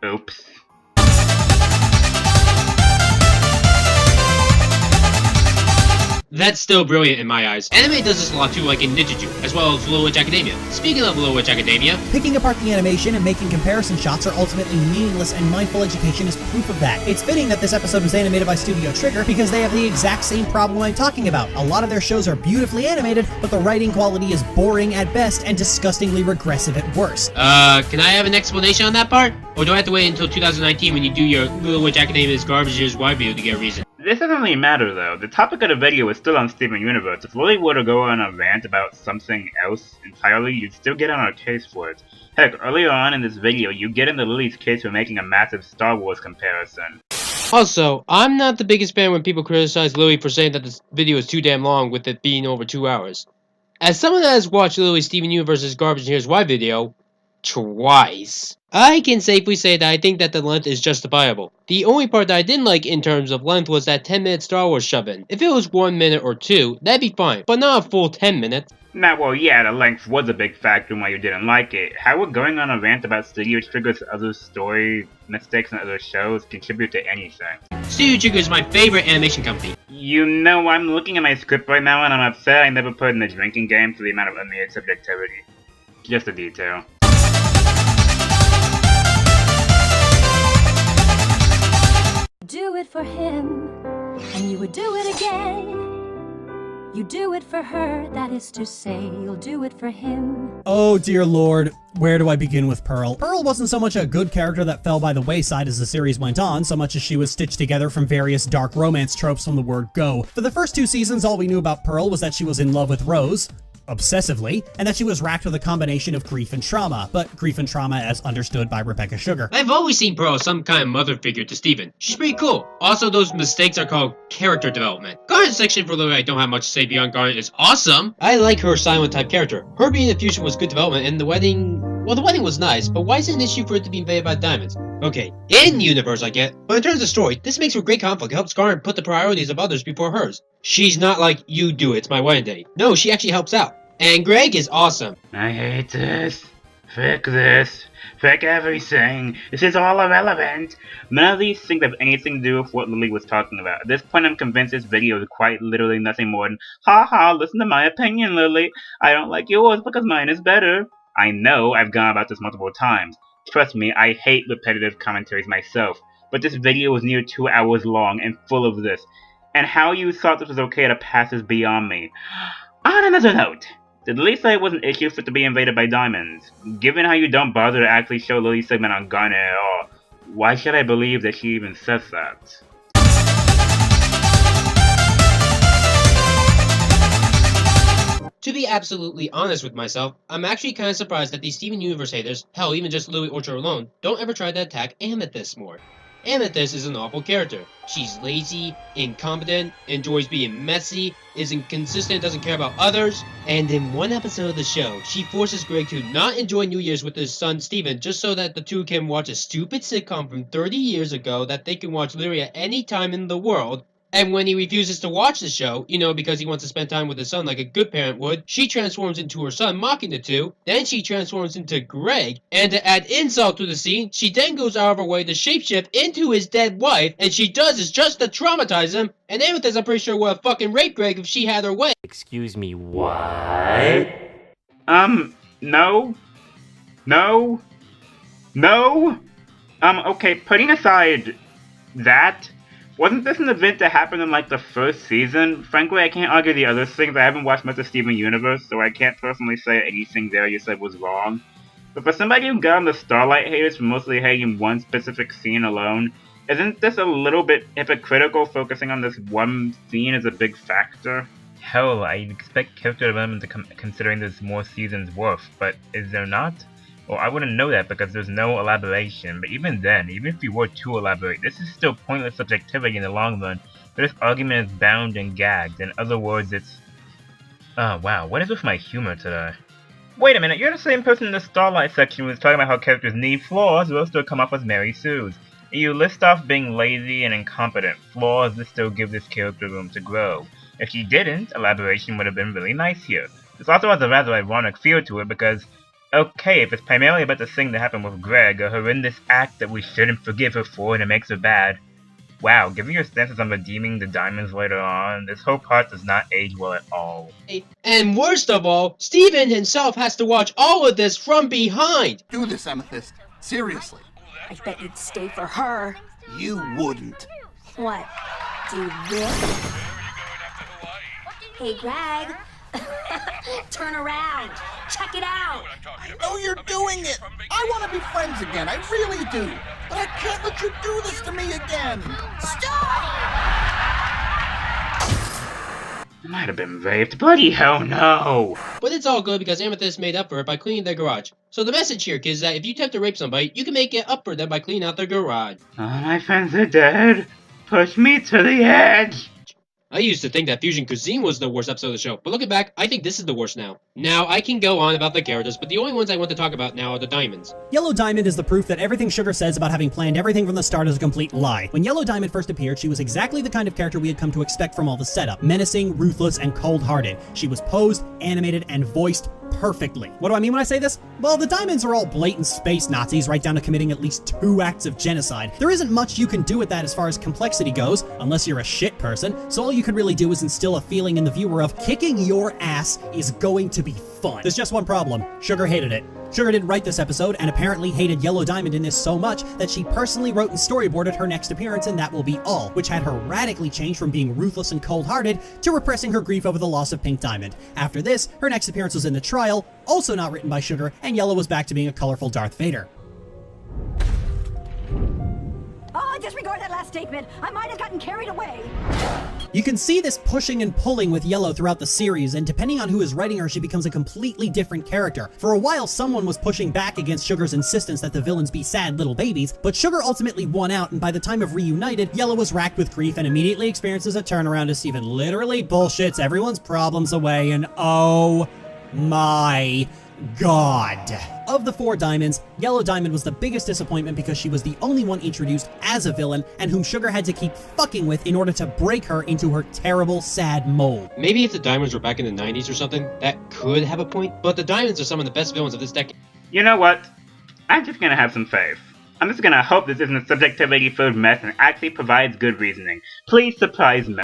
Oops. That's still brilliant in my eyes. Anime does this a lot too, like in Ninjago, as well as Little Witch Academia. Speaking of Little Witch Academia, picking apart the animation and making comparison shots are ultimately meaningless, and Mindful Education is proof of that. It's fitting that this episode was animated by Studio Trigger because they have the exact same problem I'm talking about. A lot of their shows are beautifully animated, but the writing quality is boring at best and disgustingly regressive at worst. Can I have an explanation on that part? Or do I have to wait until 2019 when you do your Little Witch Academia's Garbage Year's wide video to get a reason? This doesn't really matter though. The topic of the video is still on Steven Universe. If Lily were to go on a rant about something else entirely, you'd still get on her case for it. Heck, earlier on in this video, you get into Lily's case for making a massive Star Wars comparison. Also, I'm not the biggest fan when people criticize Lily for saying that this video is too damn long, with it being over 2 hours. As someone that has watched Lily's Steven Universe's Garbage Year's wide video twice, I can safely say that I think that the length is justifiable. The only part that I didn't like in terms of length was that 10-minute Star Wars shove-in. If it was 1 minute or 2, that'd be fine, but not a full 10 minutes. Nah, well, yeah, the length was a big factor in why you didn't like it. How would going on a rant about Studio Trigger's other story mistakes and other shows contribute to anything? Studio Trigger is my favorite animation company. You know, I'm looking at my script right now and I'm upset I never put in the drinking game for the amount of unneeded subjectivity. Just a detail. Do it for him, and you would do it again. You do it for her, that is to say, you'll do it for him. Oh dear lord, where do I begin with Pearl? Pearl wasn't so much a good character that fell by the wayside as the series went on, so much as she was stitched together from various dark romance tropes from the word go. For the first 2 seasons, all we knew about Pearl was that she was in love with Rose, obsessively, and that she was racked with a combination of grief and trauma, but grief and trauma as understood by Rebecca Sugar. I've always seen Pearl as some kind of mother figure to Steven. She's pretty cool. Also, those mistakes are called character development. Garnet's section for Lily I don't have much to say beyond Garnet is awesome. I like her silent type character. Her being in the future was good development, and the wedding... well, the wedding was nice, but why is it an issue for it to be invaded by diamonds? Okay, in universe I get, but in terms of story, this makes for great conflict. It helps Garnet put the priorities of others before hers. She's not like, you do it, it's my wedding day. No, she actually helps out. And Greg is awesome. I hate this. Frick this. Frick everything. This is all irrelevant. None of these things have anything to do with what Lily was talking about. At this point, I'm convinced this video is quite literally nothing more than, haha, listen to my opinion, Lily. I don't like yours because mine is better. I know I've gone about this multiple times. Trust me, I hate repetitive commentaries myself. But this video was near 2 hours long and full of this. And how you thought this was okay to pass is beyond me. On another note, did Lily say it was an issue for it to be invaded by diamonds? Given how you don't bother to actually show Lily's segment on Garnet at all, why should I believe that she even says that? To be absolutely honest with myself, I'm actually kinda surprised that these Steven Universe haters, hell even just Louis Orchard alone, don't ever try to attack Amethyst more. Amethyst is an awful character. She's lazy, incompetent, enjoys being messy, is inconsistent, doesn't care about others, and in one episode of the show, she forces Greg to not enjoy New Year's with his son Steven just so that the two can watch a stupid sitcom from 30 years ago that they can watch literally at any time in the world. And when he refuses to watch the show, because he wants to spend time with his son like a good parent would, she transforms into her son, mocking the two. Then she transforms into Greg. And to add insult to the scene, she then goes out of her way to shapeshift into his dead wife. And she does this just to traumatize him. And Amethyst, I'm pretty sure, would have fucking raped Greg if she had her way. Excuse me, what? No. No. No. Okay, putting aside that, wasn't this an event that happened in, like, the first season? Frankly, I can't argue the other things. I haven't watched much of Steven Universe, so I can't personally say anything there you said was wrong. But for somebody who got on the Starlight haters for mostly hating one specific scene alone, isn't this a little bit hypocritical, focusing on this one scene as a big factor? Hell, I'd expect character development to come considering there's more seasons worth, but is there not? Well, I wouldn't know that because there's no elaboration, but even then, even if we were to elaborate, this is still pointless subjectivity in the long run, but this argument is bound and gagged. In other words, it's... Oh wow, what is with my humor today? Wait a minute, you're the same person in the Starlight section who was talking about how characters need flaws will still come off as Mary Sue's. You list off being lazy and incompetent, flaws that still give this character room to grow. If you didn't, elaboration would have been really nice here. This also has a rather ironic feel to it because, okay, if it's primarily about the thing that happened with Greg, a horrendous act that we shouldn't forgive her for and it makes her bad, wow, given your stances on redeeming the diamonds later on, this whole part does not age well at all. And worst of all, Steven himself has to watch all of this from behind! Do this, Amethyst. Seriously. I bet you'd stay for her. You wouldn't. What? Do this? Hey, Greg. Turn around. Check it out. I know you're doing it. I want to be friends again. I really do. But I can't let you do this to me again. Stop! I might have been raped. Bloody hell no! But it's all good because Amethyst made up for it by cleaning their garage. So the message here, kids, is that if you attempt to rape somebody, you can make it up for them by cleaning out their garage. All my friends are dead. Push me to the edge. I used to think that Fusion Cuisine was the worst episode of the show, but looking back, I think this is the worst now. Now, I can go on about the characters, but the only ones I want to talk about now are the diamonds. Yellow Diamond is the proof that everything Sugar says about having planned everything from the start is a complete lie. When Yellow Diamond first appeared, she was exactly the kind of character we had come to expect from all the setup. Menacing, ruthless, and cold-hearted. She was posed, animated, and voiced perfectly. What do I mean when I say this? Well, the Diamonds are all blatant space Nazis, right down to committing at least 2 acts of genocide. There isn't much you can do with that as far as complexity goes, unless you're a shit person, so all you could really do is instill a feeling in the viewer of kicking your ass is going to be fun. There's just one problem. Sugar hated it. Sugar didn't write this episode and apparently hated Yellow Diamond in this so much that she personally wrote and storyboarded her next appearance in That Will Be All, which had her radically change from being ruthless and cold-hearted to repressing her grief over the loss of Pink Diamond. After this, her next appearance was in The Trial, also not written by Sugar, and Yellow was back to being a colorful Darth Vader. Oh, disregard that last statement. I might have gotten carried away. You can see this pushing and pulling with Yellow throughout the series, and depending on who is writing her, she becomes a completely different character. For a while, someone was pushing back against Sugar's insistence that the villains be sad little babies, but Sugar ultimately won out, and by the time of Reunited, Yellow was racked with grief and immediately experiences a turnaround as Steven literally bullshits everyone's problems away, and oh my God. Of the 4 diamonds, Yellow Diamond was the biggest disappointment because she was the only one introduced as a villain and whom Sugar had to keep fucking with in order to break her into her terrible, sad mold. Maybe if the Diamonds were back in the 90s or something, that could have a point, but the Diamonds are some of the best villains of this decade. You know what? I'm just gonna have some faith. I'm just gonna hope this isn't a subjectivity-filled mess and actually provides good reasoning. Please surprise me.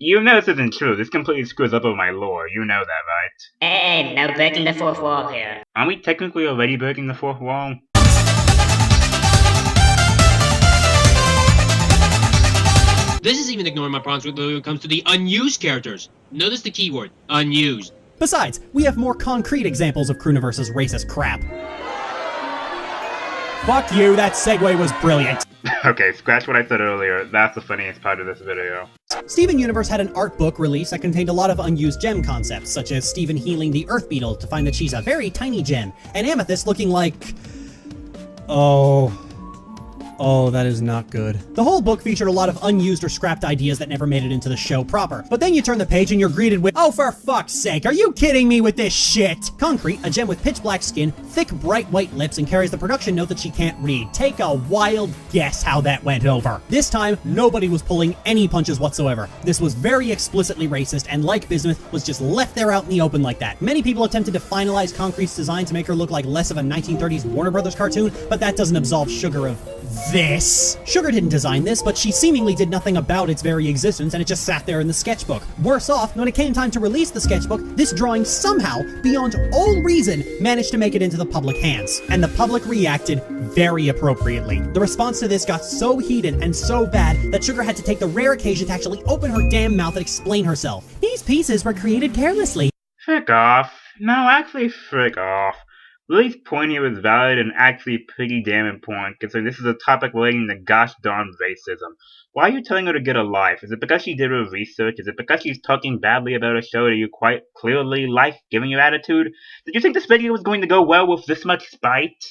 You know this isn't true. This completely screws up over my lore. You know that, right? Hey, no breaking the fourth wall here. Aren't we technically already breaking the 4th wall? This is even ignoring my problems when it comes to the unused characters. Notice the keyword, unused. Besides, we have more concrete examples of Crooniverse's racist crap. Fuck you, that segue was brilliant. Okay, scratch what I said earlier. That's the funniest part of this video. Steven Universe had an art book release that contained a lot of unused gem concepts, such as Steven healing the Earth Beetle to find that she's a very tiny gem, and Amethyst looking like... Oh, that is not good. The whole book featured a lot of unused or scrapped ideas that never made it into the show proper. But then you turn the page and you're greeted with, oh, for fuck's sake, are you kidding me with this shit? Concrete, a gem with pitch black skin, thick bright white lips, and carries the production note that she can't read. Take a wild guess how that went over. This time, nobody was pulling any punches whatsoever. This was very explicitly racist, and like Bismuth, was just left there out in the open like that. Many people attempted to finalize Concrete's design to make her look like less of a 1930s Warner Brothers cartoon, but that doesn't absolve Sugar of this. Sugar didn't design this, but she seemingly did nothing about its very existence, and it just sat there in the sketchbook. Worse off, when it came time to release the sketchbook, this drawing somehow, beyond all reason, managed to make it into the public hands. And the public reacted very appropriately. The response to this got so heated and so bad that Sugar had to take the rare occasion to actually open her damn mouth and explain herself. These pieces were created carelessly. Frick off. No, actually, frick off. Lily's point here is valid and actually pretty damn important, considering this is a topic relating to gosh darn racism. Why are you telling her to get a life? Is it because she did her research? Is it because she's talking badly about a show that you quite clearly like, giving your attitude? Did you think this video was going to go well with this much spite?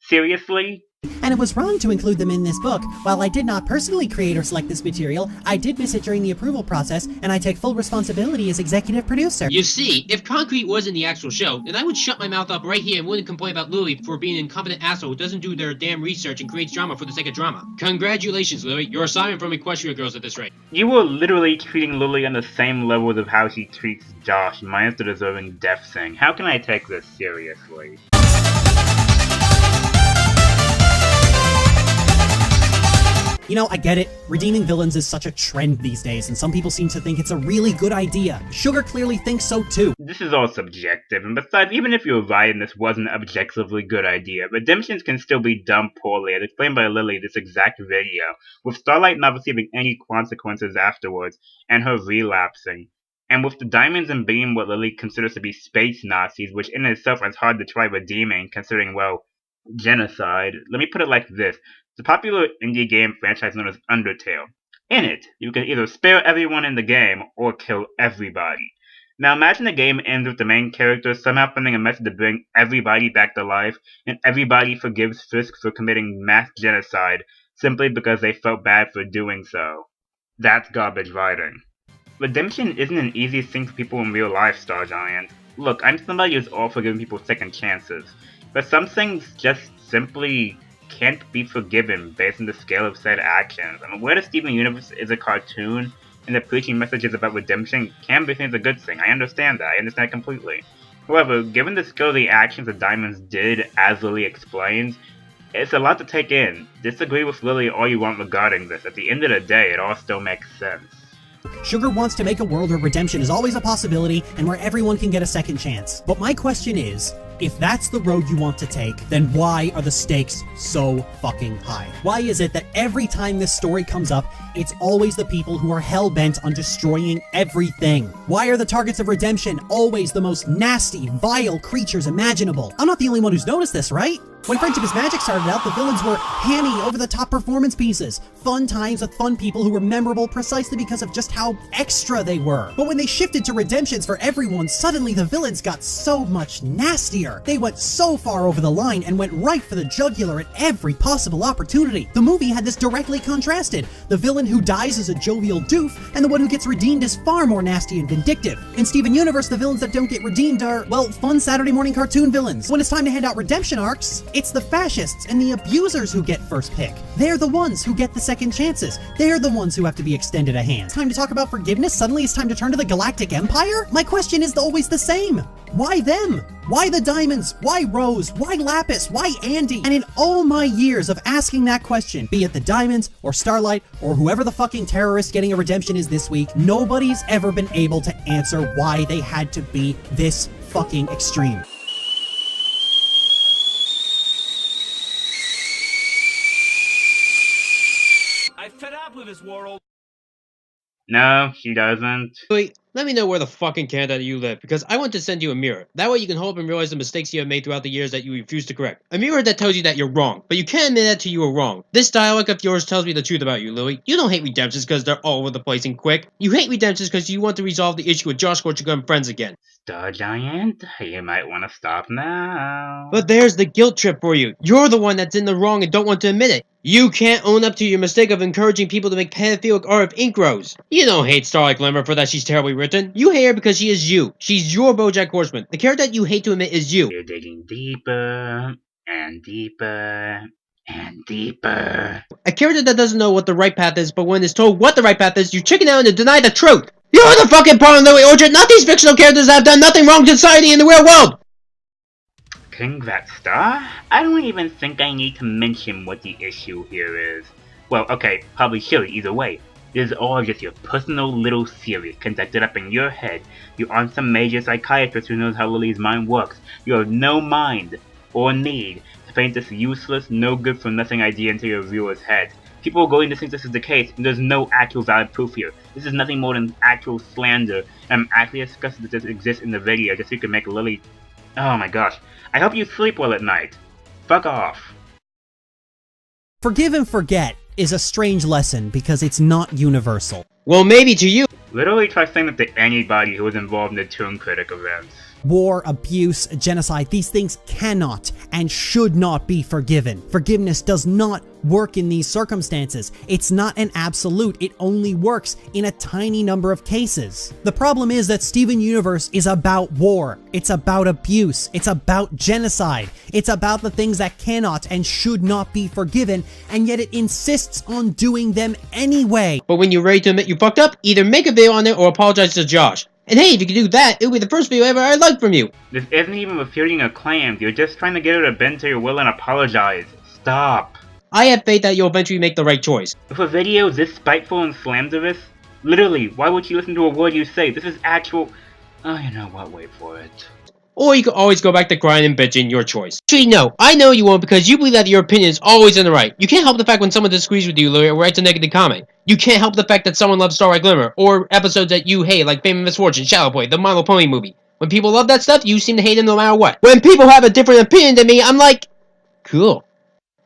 Seriously? And it was wrong to include them in this book. While I did not personally create or select this material, I did miss it during the approval process, and I take full responsibility as executive producer. You see, if Concrete was in the actual show, then I would shut my mouth up right here and wouldn't complain about Lily for being an incompetent asshole who doesn't do their damn research and creates drama for the sake of drama. Congratulations, Lily. You're assignment from Equestria Girls at this rate. You were literally treating Lily on the same level of how she treats Josh, minus the deserving death thing. How can I take this seriously? You know, I get it. Redeeming villains is such a trend these days, and some people seem to think it's a really good idea. Sugar clearly thinks so too. This is all subjective, and besides, even if you're right and this was an objectively good idea, redemptions can still be done poorly, as explained by Lily in this exact video, with Starlight not receiving any consequences afterwards, and her relapsing. And with the diamonds and being what Lily considers to be space Nazis, which in itself is hard to try redeeming, considering, well, genocide. Let me put it like this. The popular indie game franchise known as Undertale. In it, you can either spare everyone in the game, or kill everybody. Now imagine the game ends with the main character somehow finding a method to bring everybody back to life, and everybody forgives Fisk for committing mass genocide, simply because they felt bad for doing so. That's garbage writing. Redemption isn't an easy thing for people in real life, Star Giant. Look, I'm somebody who's all for giving people second chances, but some things just simply can't be forgiven based on the scale of said actions. I mean, where the Steven Universe is a cartoon, and the preaching messages about redemption can be seen as a good thing. I understand that. I understand completely. However, given the scale of the actions that Diamonds did, as Lily explains, it's a lot to take in. Disagree with Lily all you want regarding this. At the end of the day, it all still makes sense. Sugar wants to make a world where redemption is always a possibility and where everyone can get a second chance. But my question is, if that's the road you want to take, then why are the stakes so fucking high? Why is it that every time this story comes up, it's always the people who are hell-bent on destroying everything? Why are the targets of redemption always the most nasty, vile creatures imaginable? I'm not the only one who's noticed this, right? When Friendship is Magic started out, the villains were hammy, over-the-top performance pieces. Fun times with fun people who were memorable precisely because of just how extra they were. But when they shifted to redemptions for everyone, suddenly the villains got so much nastier. They went so far over the line and went right for the jugular at every possible opportunity. The movie had this directly contrasted. The villain who dies is a jovial doof, and the one who gets redeemed is far more nasty and vindictive. In Steven Universe, the villains that don't get redeemed are, well, fun Saturday morning cartoon villains. When it's time to hand out redemption arcs, it's the fascists and the abusers who get first pick. They're the ones who get the second chances. They're the ones who have to be extended a hand. It's time to talk about forgiveness. Suddenly it's time to turn to the Galactic Empire? My question is always the same. Why them? Why the Diamonds? Why Rose? Why Lapis? Why Andy? And in all my years of asking that question, be it the Diamonds or Starlight or whoever the fucking terrorist getting a redemption is this week, nobody's ever been able to answer why they had to be this fucking extreme. I'm fed up with this world. No, she doesn't. Wait, let me know where the fucking Canada you live, because I want to send you a mirror. That way you can hope and realize the mistakes you have made throughout the years that you refuse to correct. A mirror that tells you that you're wrong, but you can't admit that to you are wrong. This dialogue of yours tells me the truth about you, Louis. You don't hate redemptions because they're all over the place and quick. You hate redemptions because you want to resolve the issue with Josh Corchica and friends again. Star Giant, you might want to stop now. But there's the guilt trip for you. You're the one that's in the wrong and don't want to admit it. You can't own up to your mistake of encouraging people to make pedophilic art of ink rose. You don't hate Starlight Glimmer for that she's terribly written. You hate her because she is you. She's your BoJack Horseman. The character that you hate to admit is you. You're digging deeper and deeper and deeper. A character that doesn't know what the right path is, but when is told what the right path is, you chicken out and deny the truth. You're the fucking problem, Louis Orchard, not these fictional characters that have done nothing wrong to society in the real world! Congrats, Star. I don't even think I need to mention what the issue here is. Well, okay, probably should either way. This is all just your personal little series conducted up in your head. You aren't some major psychiatrist who knows how Lily's mind works. You have no mind or need to paint this useless, no good for nothing idea into your viewers' heads. People are going to think this is the case, and there's no actual valid proof here. This is nothing more than actual slander, and I'm actually disgusted that this exists in the video just so you can make Lily... Oh my gosh. I hope you sleep well at night. Fuck off. Forgive and forget is a strange lesson because it's not universal. Well, maybe to you. Literally try saying that to anybody who was involved in the Toon Critic events. War, abuse, genocide, these things cannot and should not be forgiven. Forgiveness does not work in these circumstances. It's not an absolute. It only works in a tiny number of cases. The problem is that Steven Universe is about war. It's about abuse. It's about genocide. It's about the things that cannot and should not be forgiven, and yet it insists on doing them anyway. But when you're ready to admit you fucked up, either make a video on it or apologize to Josh. And hey, if you can do that, it'll be the first video ever I'd like from you. This isn't even refuting your claims. You're just trying to get her to bend to your will and apologize. Stop. I have faith that you'll eventually make the right choice. If a video is this spiteful and slanderous, literally, why would you listen to a word you say? This is actual... Oh, you know what? Wait for it. Or you can always go back to crying and bitching, your choice. Actually, no, I know you won't because you believe that your opinion is always in the right. You can't help the fact when someone disagrees with you, Louis, or writes a negative comment. You can't help the fact that someone loves Starlight Glimmer, or episodes that you hate, like Fame and Misfortune, Shallow Boy, the My Little Pony movie. When people love that stuff, you seem to hate them no matter what. When people have a different opinion than me, I'm like, cool.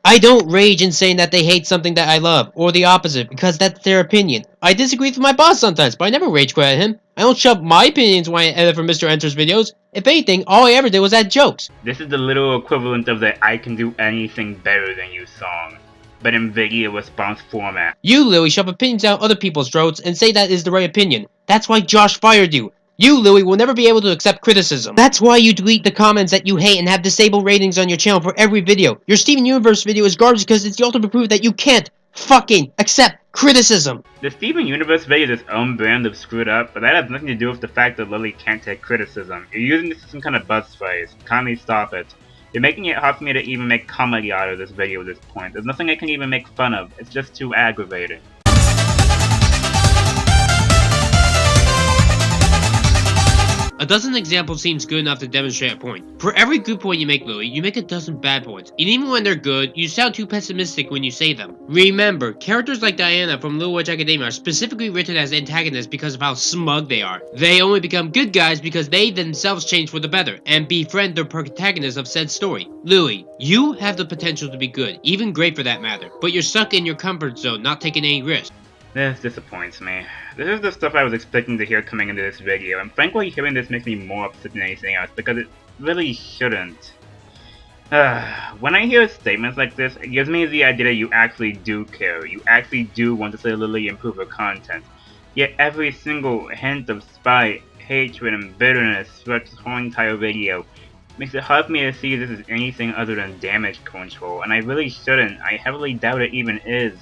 I don't rage in saying that they hate something that I love, or the opposite, because that's their opinion. I disagree with my boss sometimes, but I never rage quit at him. I don't shove my opinions when I edit for Mr. Enter's videos. If anything, all I ever did was add jokes. This is the literal equivalent of the I can do anything better than you song, but in video response format. You, Louis, shove opinions down other people's throats and say that is the right opinion. That's why Josh fired you. You, Louis, will never be able to accept criticism. That's why you delete the comments that you hate and have disabled ratings on your channel for every video. Your Steven Universe video is garbage because it's the ultimate proof that you can't fucking accept criticism. The Steven Universe video is its own brand of screwed up, but that has nothing to do with the fact that Lily can't take criticism. You're using this as some kind of buzz phrase. Kindly stop it. You're making it hard for me to even make comedy out of this video at this point. There's nothing I can even make fun of. It's just too aggravating. A dozen examples seems good enough to demonstrate a point. For every good point you make, Louis, you make a dozen bad points. And even when they're good, you sound too pessimistic when you say them. Remember, characters like Diana from Little Witch Academia are specifically written as antagonists because of how smug they are. They only become good guys because they themselves change for the better, and befriend their protagonists of said story. Louis, you have the potential to be good, even great for that matter, but you're stuck in your comfort zone, not taking any risks. This disappoints me. This is the stuff I was expecting to hear coming into this video, and frankly hearing this makes me more upset than anything else, because it really shouldn't. When I hear statements like this, it gives me the idea that you actually do care, you actually do want to see Lily improve her content. Yet every single hint of spite, hatred, and bitterness throughout this whole entire video makes it hard for me to see this as anything other than damage control, and I really shouldn't. I heavily doubt it even is.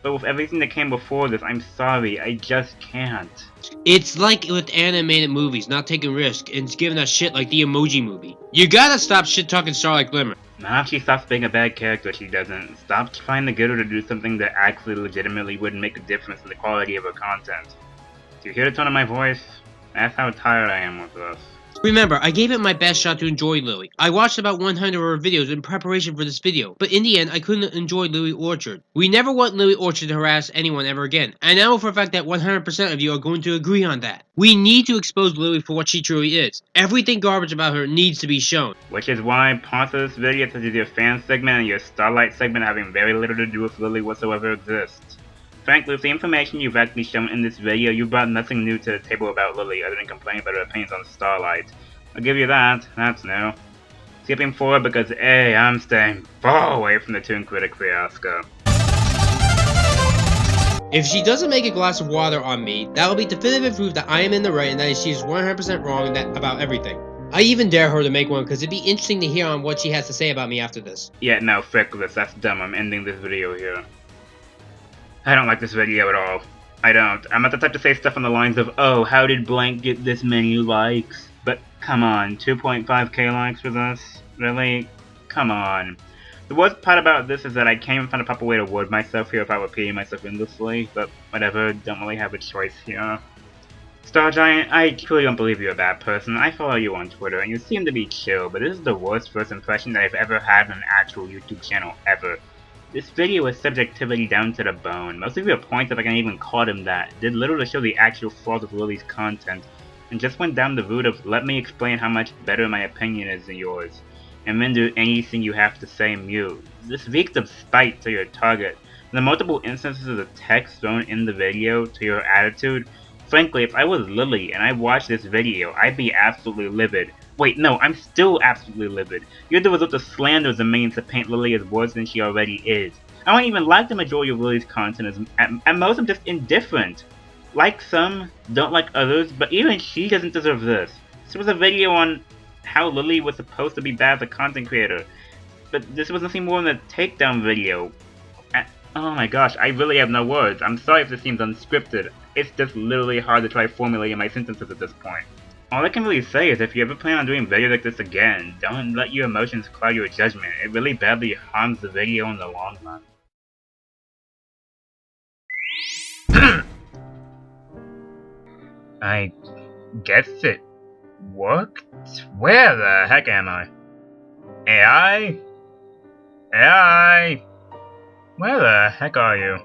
But with everything that came before this, I'm sorry, I just can't. It's like with animated movies, not taking risks, and giving us shit like the Emoji Movie. You gotta stop shit-talking Starlight Glimmer. Not if she stops being a bad character, she doesn't. Stop trying to get her to do something that actually legitimately would make a difference in the quality of her content. Do you hear the tone of my voice? That's how tired I am with this. Remember, I gave it my best shot to enjoy Lily. I watched about 100 of her videos in preparation for this video, but in the end, I couldn't enjoy Lily Orchard. We never want Lily Orchard to harass anyone ever again. I know for a fact that 100% of you are going to agree on that. We need to expose Lily for what she truly is. Everything garbage about her needs to be shown. Which is why parts of this video, such as your fan segment and your Starlight segment, having very little to do with Lily whatsoever exist. Frankly, with the information you've actually shown in this video, you brought nothing new to the table about Lily other than complaining about her opinions on Starlight. I'll give you that, that's new. Skipping forward because A, I'm staying far away from the Toon Critic fiasco. If she doesn't make a glass of water on me, that will be definitive proof that I am in the right and that she is 100% wrong about everything. I even dare her to make one because it'd be interesting to hear on what she has to say about me after this. Yeah, no, frick this, that's dumb, I'm ending this video here. I don't like this video at all. I don't. I'm not the type to say stuff on the lines of, oh, how did blank get this many likes? But come on, 2.5k likes for this? Really? Come on. The worst part about this is that I can't even find a proper way to word myself here without repeating myself endlessly, but whatever, don't really have a choice here. Star Giant, I truly don't believe you're a bad person. I follow you on Twitter, and you seem to be chill, but this is the worst first impression that I've ever had on an actual YouTube channel ever. This video is subjectivity down to the bone. Most of your points, if I can even call them that, did little to show the actual flaws of Lily's content, and just went down the route of let me explain how much better my opinion is than yours, and render anything you have to say mute. This reeks of spite to your target. The multiple instances of the text thrown in the video to your attitude. Frankly, if I was Lily and I watched this video, I'd be absolutely livid. Wait, no, I'm still absolutely livid. You're the result of slanders and means to paint Lily as worse than she already is. I don't even like the majority of Lily's content, at most I'm just indifferent. Like some, don't like others, but even she doesn't deserve this. This was a video on how Lily was supposed to be bad as a content creator, but this was nothing more than a takedown video. Oh my gosh, I really have no words. I'm sorry if this seems unscripted. It's just literally hard to try formulating my sentences at this point. All I can really say is if you ever plan on doing videos like this again, don't let your emotions cloud your judgment. It really badly harms the video in the long run. I guess it worked? Where the heck am I? AI? AI? Where the heck are you?